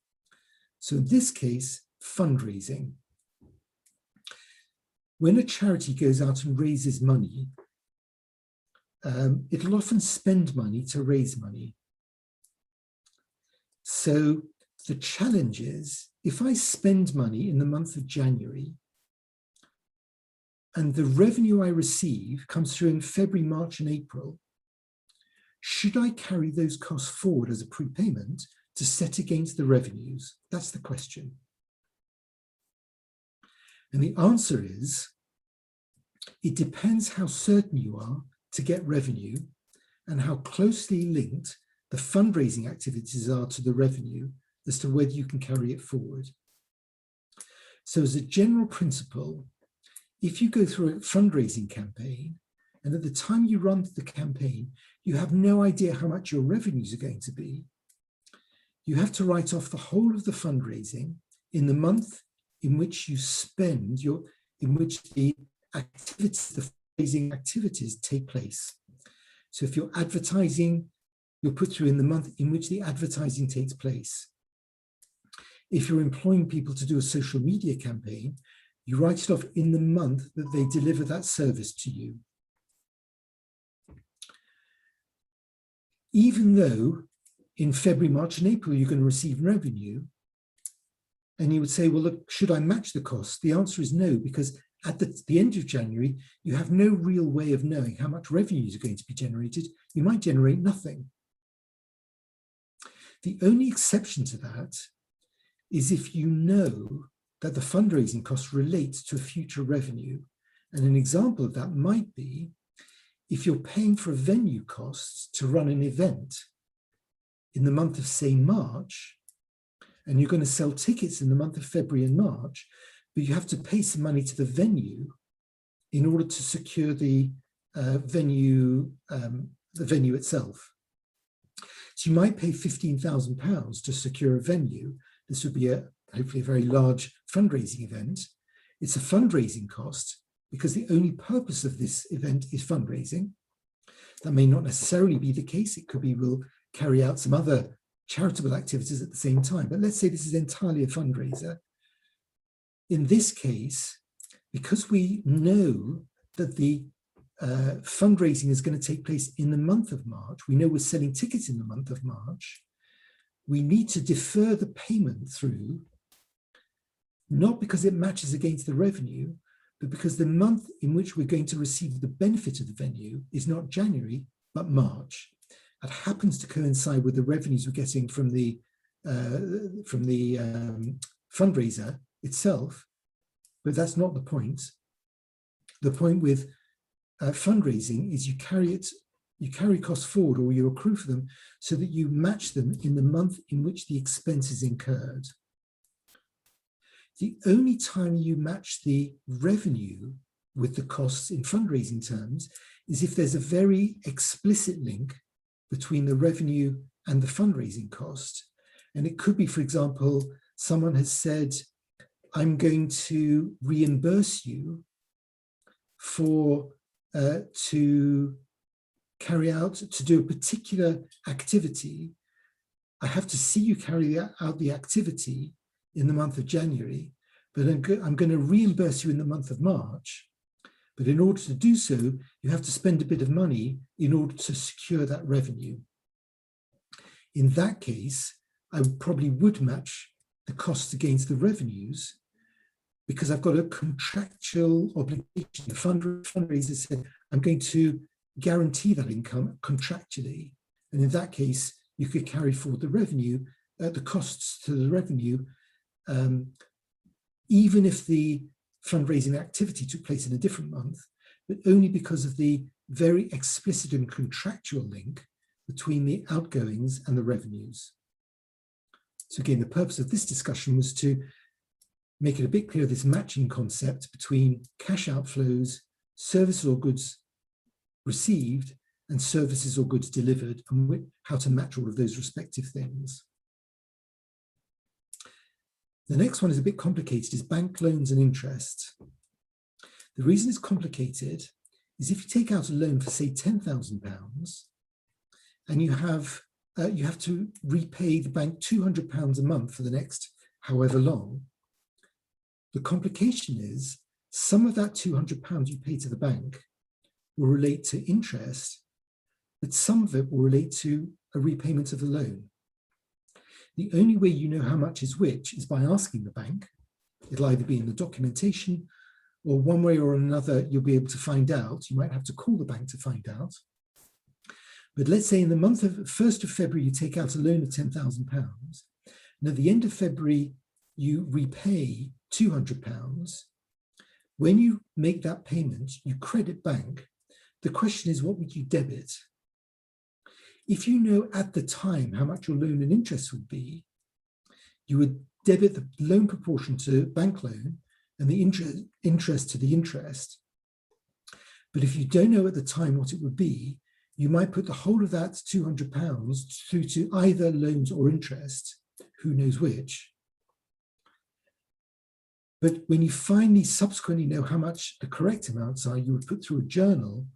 Speaker 1: So in this case, fundraising. When a charity goes out and raises money, it'll often spend money to raise money. So the challenge is, if I spend money in the month of January, and the revenue I receive comes through in February, March, and April, should I carry those costs forward as a prepayment to set against the revenues? That's the question. And the answer is, it depends how certain you are to get revenue and how closely linked the fundraising activities are to the revenue as to whether you can carry it forward. So as a general principle, if you go through a fundraising campaign and at the time you run the campaign, you have no idea how much your revenues are going to be, you have to write off the whole of the fundraising in the month in which you spend in which the activities, the fundraising activities take place. So if you're advertising, you'll put through in the month in which the advertising takes place. If you're employing people to do a social media campaign, you write it off in the month that they deliver that service to you. Even though in February, March, and April, you're going to receive revenue, and you would say, well, look, should I match the cost? The answer is no, because at the end of January, you have no real way of knowing how much revenues are going to be generated. You might generate nothing. The only exception to that is if you know that the fundraising cost relates to a future revenue. And an example of that might be if you're paying for a venue costs to run an event in the month of, say, March, and you're going to sell tickets in the month of February and March, but you have to pay some money to the venue in order to secure the venue itself. So you might pay £15,000 to secure a venue. This would be hopefully a very large fundraising event. It's a fundraising cost because the only purpose of this event is fundraising. That may not necessarily be the case. It could be we'll carry out some other charitable activities at the same time. But let's say this is entirely a fundraiser. In this case, because we know that the fundraising is going to take place in the month of March, we know we're selling tickets in the month of March, we need to defer the payment through, not because it matches against the revenue, but because the month in which we're going to receive the benefit of the venue is not January, but March. That happens to coincide with the revenues we're getting from the fundraiser itself, but that's not the point. The point with fundraising is you carry costs forward, or you accrue for them so that you match them in the month in which the expense is incurred. The only time you match the revenue with the costs in fundraising terms is if there's a very explicit link between the revenue and the fundraising cost. And it could be, for example, someone has said, I'm going to reimburse you for to do a particular activity. I have to see you carry out the activity in the month of January, but I'm going to reimburse you in the month of March. But in order to do so, you have to spend a bit of money in order to secure that revenue. In that case, I probably would match the costs against the revenues because I've got a contractual obligation. The fundraiser said, I'm going to guarantee that income contractually. And in that case, you could carry forward the revenue, the costs to the revenue, even if the fundraising activity took place in a different month, but only because of the very explicit and contractual link between the outgoings and the revenues. So again, the purpose of this discussion was to make it a bit clear this matching concept between cash outflows, services or goods received, and services or goods delivered, and how to match all of those respective things. The next one is a bit complicated, is bank loans and interest. The reason it's complicated is if you take out a loan for, say, £10,000 and you have to repay the bank £200 a month for the next however long, the complication is some of that £200 you pay to the bank will relate to interest, but some of it will relate to a repayment of the loan. The only way you know how much is which is by asking the bank. It'll either be in the documentation, or one way or another, you'll be able to find out. You might have to call the bank to find out. But let's say in the month of 1st of February, you take out a loan of £10,000. And at the end of February, you repay £200. When you make that payment, you credit bank. The question is, what would you debit? If you know at the time how much your loan and interest would be, you would debit the loan proportion to bank loan and the interest to the interest. But if you don't know at the time what it would be, you might put the whole of that £200 through to either loans or interest, who knows which. But when you finally subsequently know how much the correct amounts are, you would put through a journal.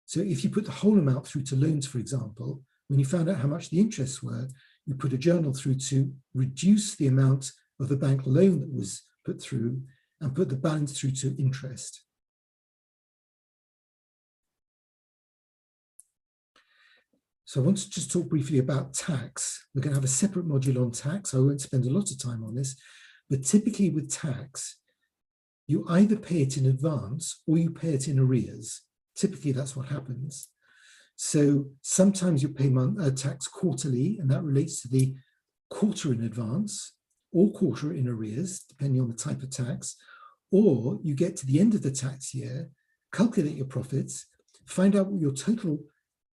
Speaker 1: So if you put the whole amount through to loans, for example, when you found out how much the interests were, you put a journal through to reduce the amount of the bank loan that was put through and put the balance through to interest. So I want to just talk briefly about tax. We're going to have a separate module on tax. I won't spend a lot of time on this, but typically with tax, you either pay it in advance or you pay it in arrears. Typically, that's what happens. So sometimes you pay tax quarterly, and that relates to the quarter in advance. or quarter in arrears, depending on the type of tax, or you get to the end of the tax year, calculate your profits, find out what your total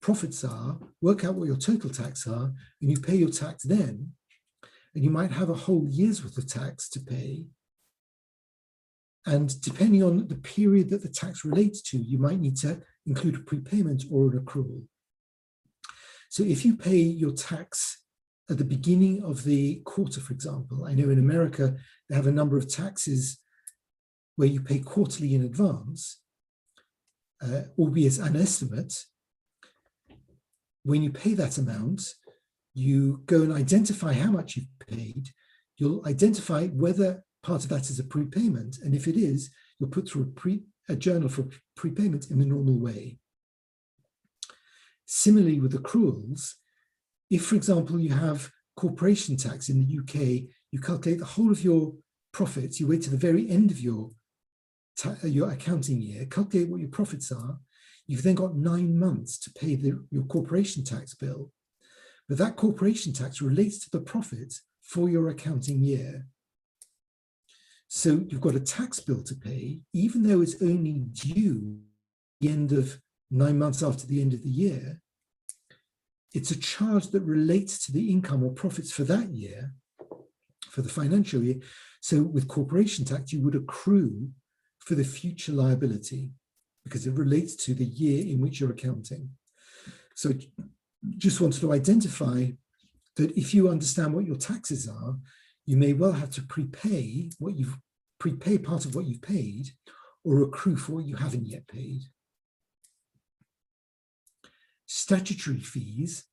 Speaker 1: profits are, work out what your total tax are, and you pay your tax then. And you might have a whole year's worth of tax to pay. And depending on the period that the tax relates to, you might need to include a prepayment or an accrual. So if you pay your tax at the beginning of the quarter, for example, I know in America, they have a number of taxes where you pay quarterly in advance, albeit an estimate. When you pay that amount, you go and identify how much you've paid. You'll identify whether part of that is a prepayment. And if it is, you'll put through a journal for prepayment in the normal way. Similarly with accruals, if, for example, you have corporation tax in the UK, you calculate the whole of your profits, you wait to the very end of your accounting year, calculate what your profits are. You've then got 9 months to pay your corporation tax bill. But that corporation tax relates to the profit for your accounting year. So you've got a tax bill to pay, even though it's only due at the end of 9 months after the end of the year. It's a charge that relates to the income or profits for that year, for the financial year. So with corporation tax, you would accrue for the future liability because it relates to the year in which you're accounting. So just wanted to identify that if you understand what your taxes are, you may well have to prepay part of what you've paid or accrue for what you haven't yet paid. Statutory fees,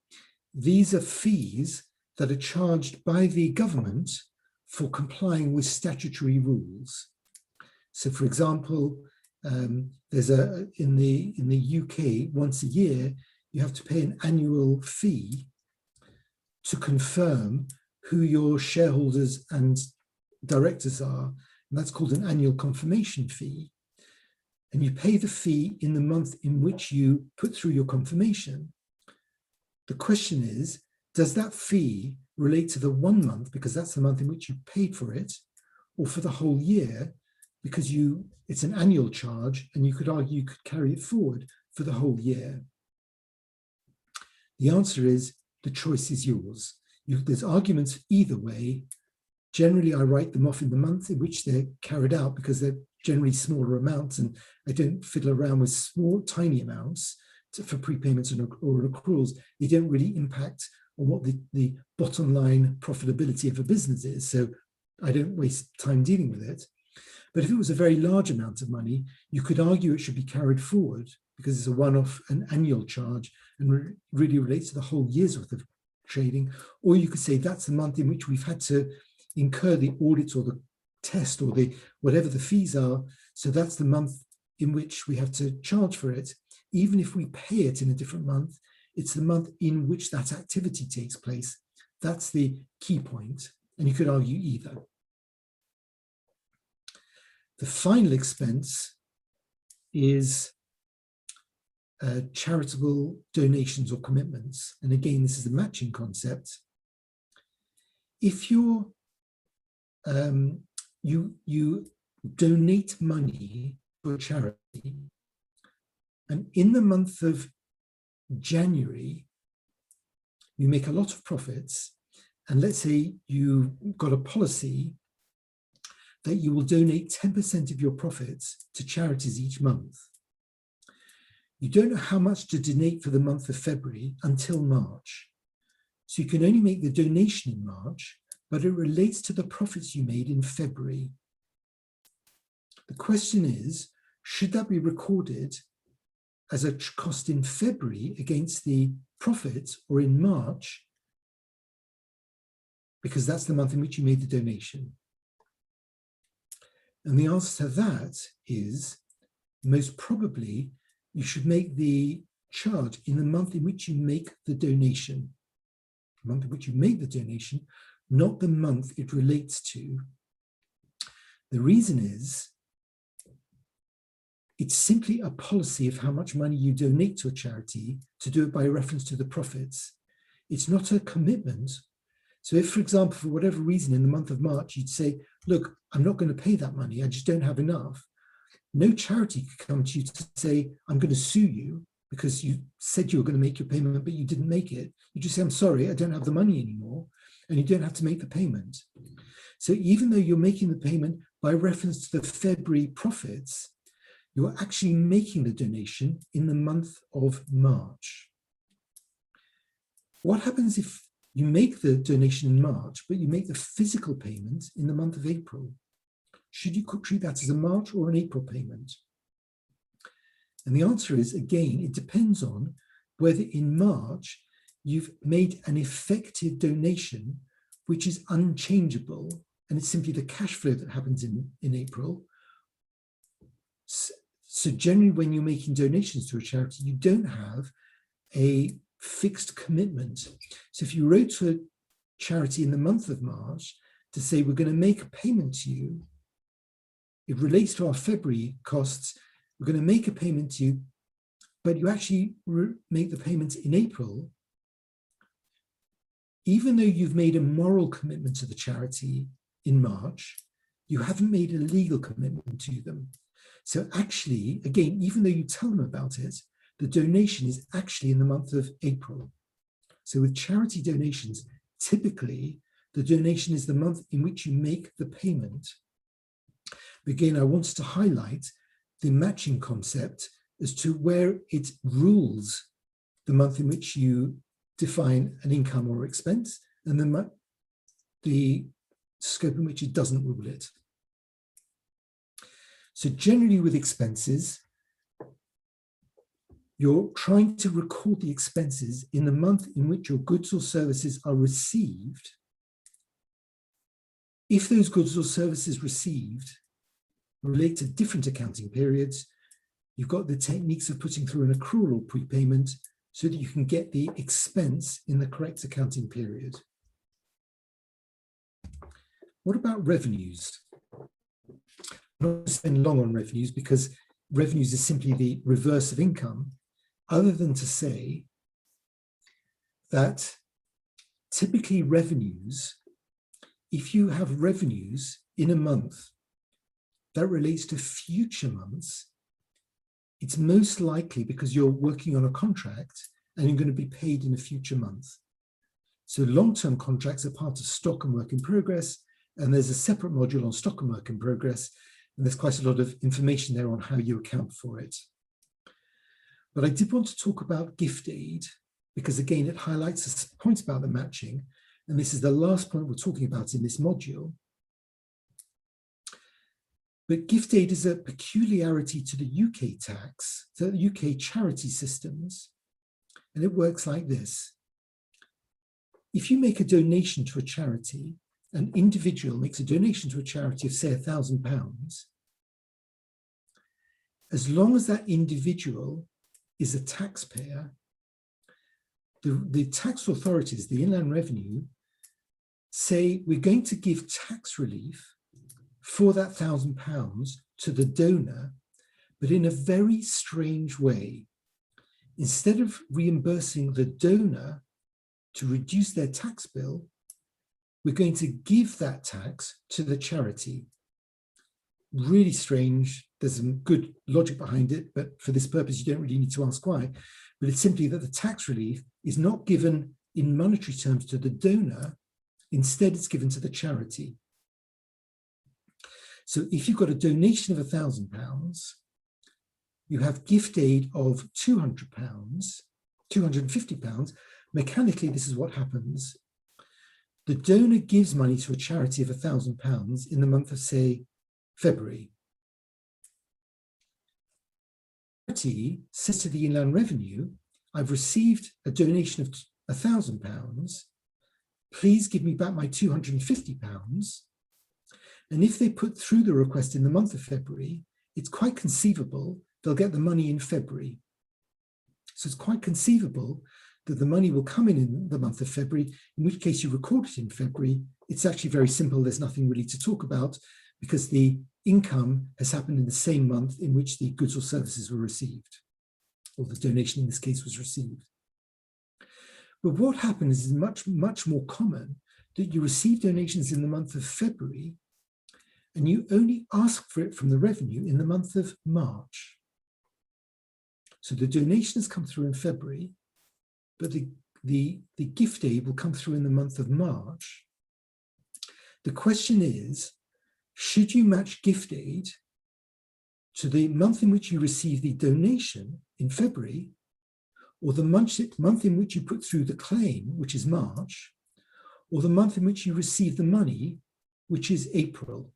Speaker 1: these are fees that are charged by the government for complying with statutory rules. So for example, there's in the UK, once a year, you have to pay an annual fee to confirm who your shareholders and directors are. And that's called an annual confirmation fee. And you pay the fee in the month in which you put through your confirmation. The question is, does that fee relate to the 1 month, because that's the month in which you paid for it, or for the whole year, because it's an annual charge, and you could argue you could carry it forward for the whole year? The answer is, the choice is yours. There's arguments either way. Generally, I write them off in the month in which they're carried out because they're generally smaller amounts, and I don't fiddle around with small, tiny amounts for prepayments or accruals. They don't really impact on what the bottom line profitability of a business is, so I don't waste time dealing with it. But if it was a very large amount of money, you could argue it should be carried forward because it's a one-off, an annual charge, and really relates to the whole year's worth of trading. Or you could say that's the month in which we've had to incur the audit or the test or the whatever the fees are. So that's the month in which we have to charge for it. Even if we pay it in a different month, it's the month in which that activity takes place. That's the key point. And you could argue either. The final expense is charitable donations or commitments. And again, this is the matching concept. If you're you donate money to a charity, and in the month of January, you make a lot of profits, and let's say you've got a policy that you will donate 10% of your profits to charities each month. You don't know how much to donate for the month of February until March. So you can only make the donation in March, but it relates to the profits you made in February. The question is, should that be recorded as a cost in February against the profits, or in March, because that's the month in which you made the donation? And the answer to that is, most probably, you should make the charge in the month in which you make the donation. The month in which you make the donation, not the month it relates to. The reason is, it's simply a policy of how much money you donate to a charity to do it by reference to the profits. It's not a commitment. So if, for example, for whatever reason in the month of March, you'd say, look, I'm not going to pay that money, I just don't have enough. No charity could come to you to say, I'm going to sue you because you said you were going to make your payment, but you didn't make it. You just say, I'm sorry, I don't have the money anymore, and you don't have to make the payment. So even though you're making the payment by reference to the February profits, you're actually making the donation in the month of March. What happens if you make the donation in March, but you make the physical payment in the month of April? Should you treat that as a March or an April payment? And the answer is, again, it depends on whether in March you've made an effective donation which is unchangeable, and it's simply the cash flow that happens in April. So generally, when you're making donations to a charity, you don't have a fixed commitment. So if you wrote to a charity in the month of March to say, we're going to make a payment to you, it relates to our February costs, we're going to make a payment to you, but you actually make the payments in April, even though you've made a moral commitment to the charity in March, you haven't made a legal commitment to them. So actually, again, even though you tell them about it, the donation is actually in the month of April. So with charity donations, typically the donation is the month in which you make the payment. But again, I wanted to highlight the matching concept as to where it rules the month in which you define an income or expense, and then the scope in which it doesn't rule it. So generally with expenses, you're trying to record the expenses in the month in which your goods or services are received. If those goods or services received relate to different accounting periods, you've got the techniques of putting through an accrual or prepayment so that you can get the expense in the correct accounting period. What about revenues? I'm not going to spend long on revenues because revenues is simply the reverse of income, other than to say that typically revenues, if you have revenues in a month that relates to future months, it's most likely because you're working on a contract and you're going to be paid in a future month. So long-term contracts are part of stock and work in progress, and there's a separate module on stock and work in progress, and there's quite a lot of information there on how you account for it. But I did want to talk about gift aid, because again, it highlights a point about the matching, and this is the last point we're talking about in this module. But gift aid is a peculiarity to the UK tax, to the UK charity systems, and it works like this. If you make a donation to a charity, an individual makes a donation to a charity of, say, £1,000, as long as that individual is a taxpayer, the tax authorities, the Inland Revenue, say we're going to give tax relief for that £1,000 to the donor, but in a very strange way. Instead of reimbursing the donor to reduce their tax bill, we're going to give that tax to the charity. Really strange. There's some good logic behind it, but for this purpose, you don't really need to ask why. But it's simply that the tax relief is not given in monetary terms to the donor. Instead, it's given to the charity. So if you've got a donation of £1,000, you have gift aid of £200, £250. Mechanically, this is what happens. The donor gives money to a charity of £1,000 in the month of, say, February. The charity says to the Inland Revenue, I've received a donation of £1,000. Please give me back my £250. And if they put through the request in the month of February, it's quite conceivable they'll get the money in February. So it's quite conceivable that the money will come in the month of February, in which case you record it in February. It's actually very simple. There's nothing really to talk about because the income has happened in the same month in which the goods or services were received, or the donation in this case was received. But what happens is much more common that you receive donations in the month of February and you only ask for it from the revenue in the month of March. So the donations come through in February, but the gift aid will come through in the month of March. The question is, should you match gift aid to the month in which you receive the donation in February, or the month in which you put through the claim, which is March, or the month in which you receive the money, which is April?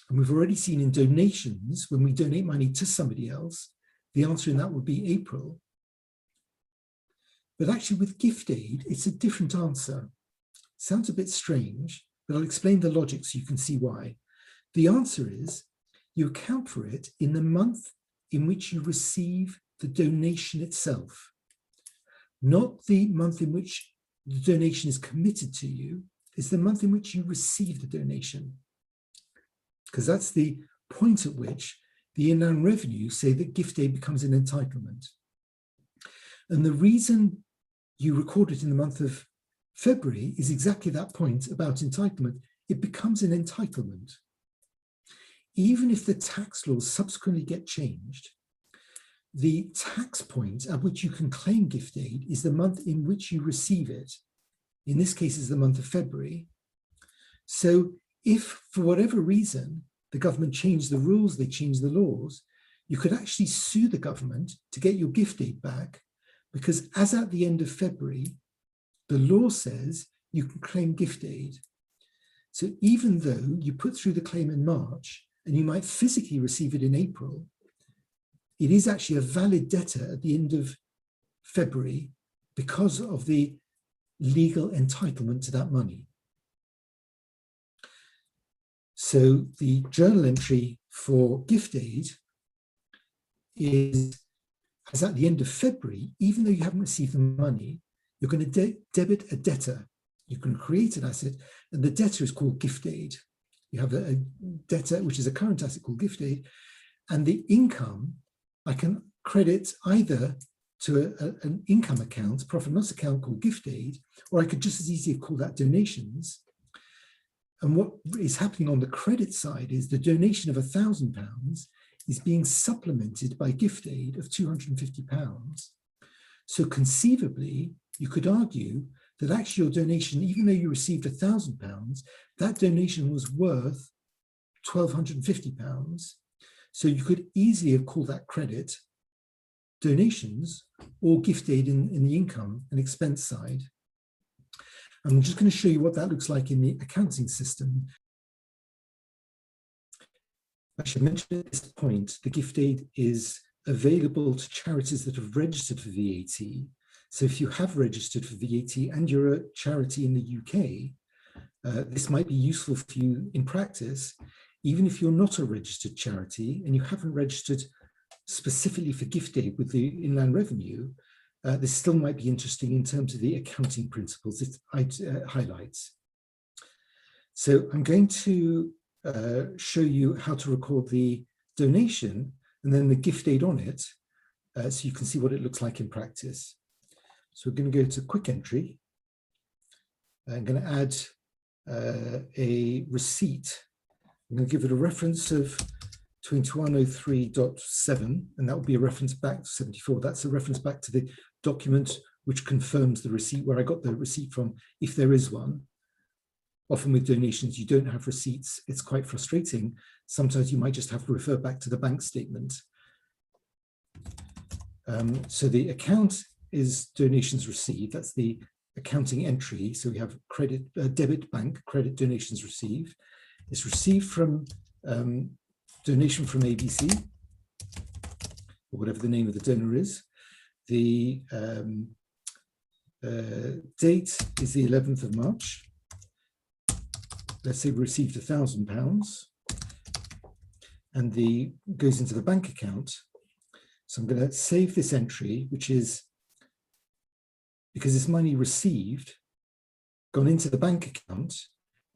Speaker 1: And we've already seen in donations, when we donate money to somebody else, the answer in that would be April. But actually with gift aid, it's a different answer. Sounds a bit strange, but I'll explain the logic so you can see why. The answer is you account for it in the month in which you receive the donation itself, not the month in which the donation is committed to you. It's the month in which you receive the donation, because that's the point at which the Inland Revenue say that gift aid becomes an entitlement. And the reason you record it in the month of February is exactly that point about entitlement. It becomes an entitlement. Even if the tax laws subsequently get changed, the tax point at which you can claim gift aid is the month in which you receive it. In this case, is the month of February. So if, for whatever reason, the government changed the rules, they changed the laws, you could actually sue the government to get your gift aid back, because as at the end of February, the law says you can claim gift aid. So even though you put through the claim in March and you might physically receive it in April, it is actually a valid debtor at the end of February because of the legal entitlement to that money. So the journal entry for gift aid is, as at the end of February, even though you haven't received the money, you're going to debit a debtor. You can create an asset, and the debtor is called gift aid. You have a debtor, which is a current asset called gift aid, and the income I can credit either to an income account, profit and loss account called gift aid, or I could just as easily call that donations. And what is happening on the credit side is the donation of £1,000 is being supplemented by gift aid of £250. So conceivably, you could argue that actually your donation, even though you received £1,000, that donation was worth £1,250. So you could easily have called that credit donations or gift aid in the income and expense side. I'm just going to show you what that looks like in the accounting system. I should mention at this point, the gift aid is available to charities that have registered for VAT. So if you have registered for VAT and you're a charity in the UK, this might be useful for you in practice, even if you're not a registered charity and you haven't registered specifically for gift aid with the Inland Revenue. This still might be interesting in terms of the accounting principles it highlights. So I'm going to show you how to record the donation and then the gift aid on it, so you can see what it looks like in practice. So we're going to go to quick entry. I'm going to add a receipt. I'm going to give it a reference of 2103.7, and that will be a reference back to 74. That's a reference back to the document which confirms the receipt, where I got the receipt from, if there is one. Often with donations, you don't have receipts. It's quite frustrating. Sometimes you might just have to refer back to the bank statement. So the account is donations received. That's the accounting entry. So we have credit, debit bank, credit donations received. It's received from donation from ABC, or whatever the name of the donor is. The date is the 11th of March. Let's say we received £1,000, and the goes into the bank account. So I'm going to save this entry, which is, because this money received, gone into the bank account,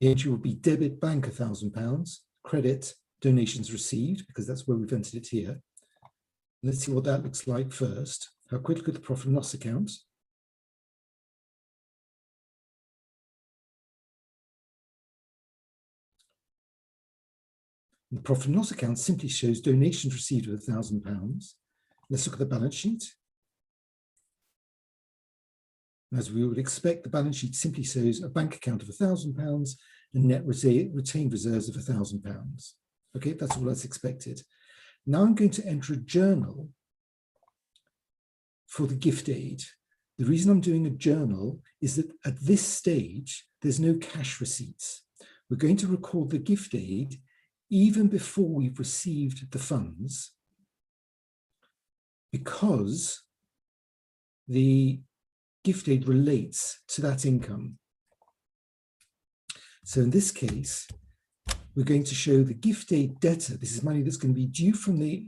Speaker 1: the entry will be debit bank £1,000, credit donations received, because that's where we've entered it here. Let's see what that looks like first. Have a quick look at the profit and loss account. And the profit and loss account simply shows donations received of £1,000. Let's look at the balance sheet. As we would expect, the balance sheet simply shows a bank account of £1,000 and net retained reserves of £1,000. Okay, that's all that's expected. Now I'm going to enter a journal for the gift aid. The reason I'm doing a journal is that at this stage, there's no cash receipts. We're going to record the gift aid even before we've received the funds, because the gift aid relates to that income. So in this case, we're going to show the gift aid debtor. This is money that's going to be due from the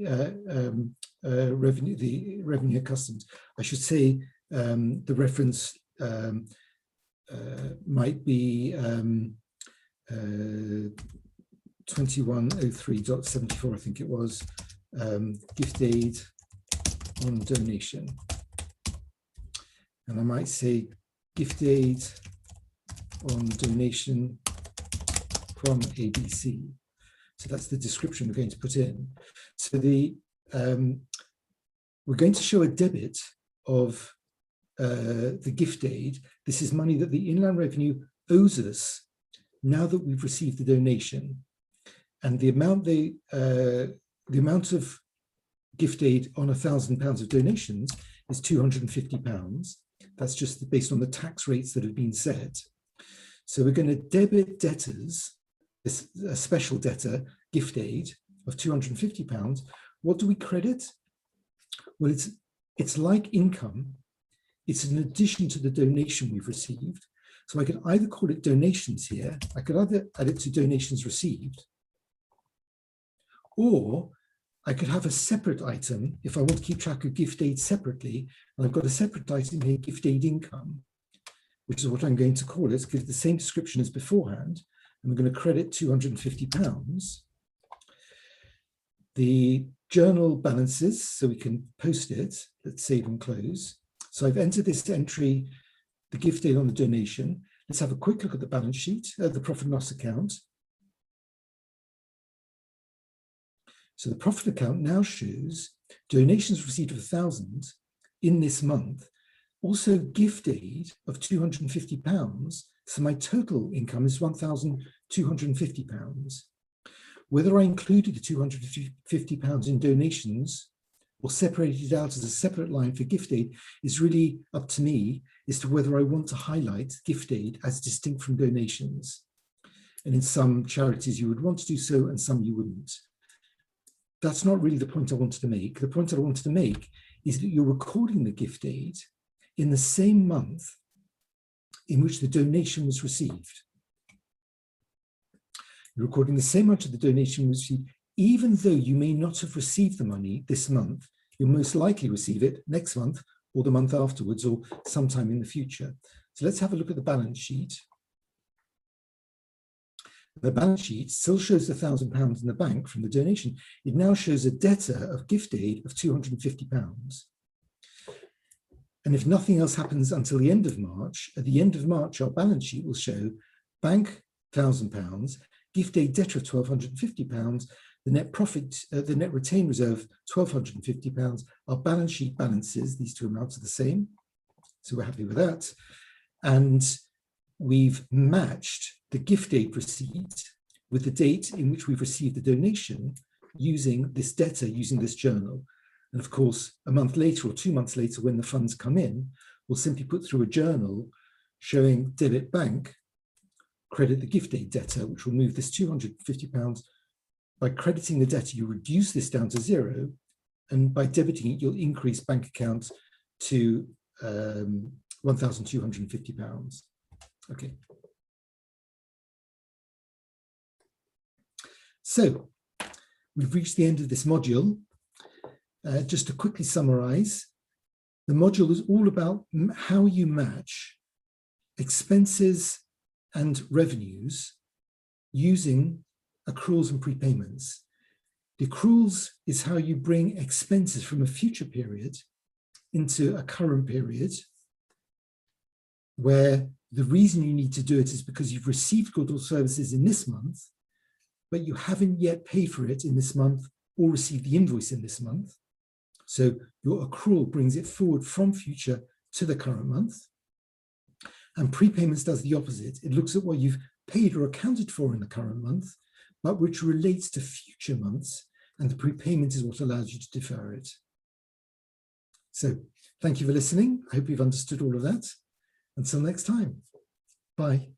Speaker 1: revenue customs. I should say the reference might be 2103.74, I think it was, gift aid on donation. And I might say gift aid on donation from ABC. So that's the description we're going to put in. So we're going to show a debit of the gift aid. This is money that the Inland Revenue owes us now that we've received the donation. And the amount of gift aid on £1,000 of donations is £250. That's just based on the tax rates that have been set. So we're going to debit debtors, this special debtor gift aid of £250. What do we credit? Well, it's like income. It's in addition to the donation we've received. So I can either call it donations here. I could either add it to donations received, or I could have a separate item if I want to keep track of gift aid separately. And I've got a separate item here, gift aid income, which is what I'm going to call it. Give it the same description as beforehand. And we're going to credit £250. The journal balances, so we can post it. Let's save and close. So I've entered this entry, the gift aid on the donation. Let's have a quick look at the balance sheet, the profit and loss account. So the profit account now shows donations received of £1,000 in this month, also gift aid of £250. So my total income is £1,250. Whether I included the £250 in donations or separated it out as a separate line for gift aid is really up to me as to whether I want to highlight gift aid as distinct from donations. And in some charities you would want to do so and some you wouldn't. That's not really the point I wanted to make. The point I wanted to make is that you're recording the gift aid in the same month in which the donation was received. You're recording the same amount of the donation was received, even though you may not have received the money this month. You'll most likely receive it next month or the month afterwards or sometime in the future. So let's have a look at the balance sheet. The balance sheet still shows the £1,000 in the bank from the donation. It now shows a debtor of gift aid of £250. And if nothing else happens until the end of March, at the end of March, our balance sheet will show bank £1,000, gift aid debtor of £1,250, the net profit, the net retained reserve, £1,250. Our balance sheet balances, these two amounts are the same. So we're happy with that. And we've matched the gift aid receipt with the date in which we've received the donation using this debtor, using this journal. And of course, a month later or 2 months later, when the funds come in, we'll simply put through a journal showing debit bank, credit the gift aid debtor, which will move this £250. By crediting the debtor, you reduce this down to zero. And by debiting it, you'll increase bank account to £1,250. Okay. So we've reached the end of this module. Just to quickly summarize, the module is all about how you match expenses and revenues using accruals and prepayments. The accruals is how you bring expenses from a future period into a current period, where the reason you need to do it is because you've received goods or services in this month, but you haven't yet paid for it in this month or received the invoice in this month. So your accrual brings it forward from future to the current month. And prepayments does the opposite. It looks at what you've paid or accounted for in the current month, but which relates to future months, and the prepayment is what allows you to defer it. So thank you for listening. I hope you've understood all of that. Until next time, bye.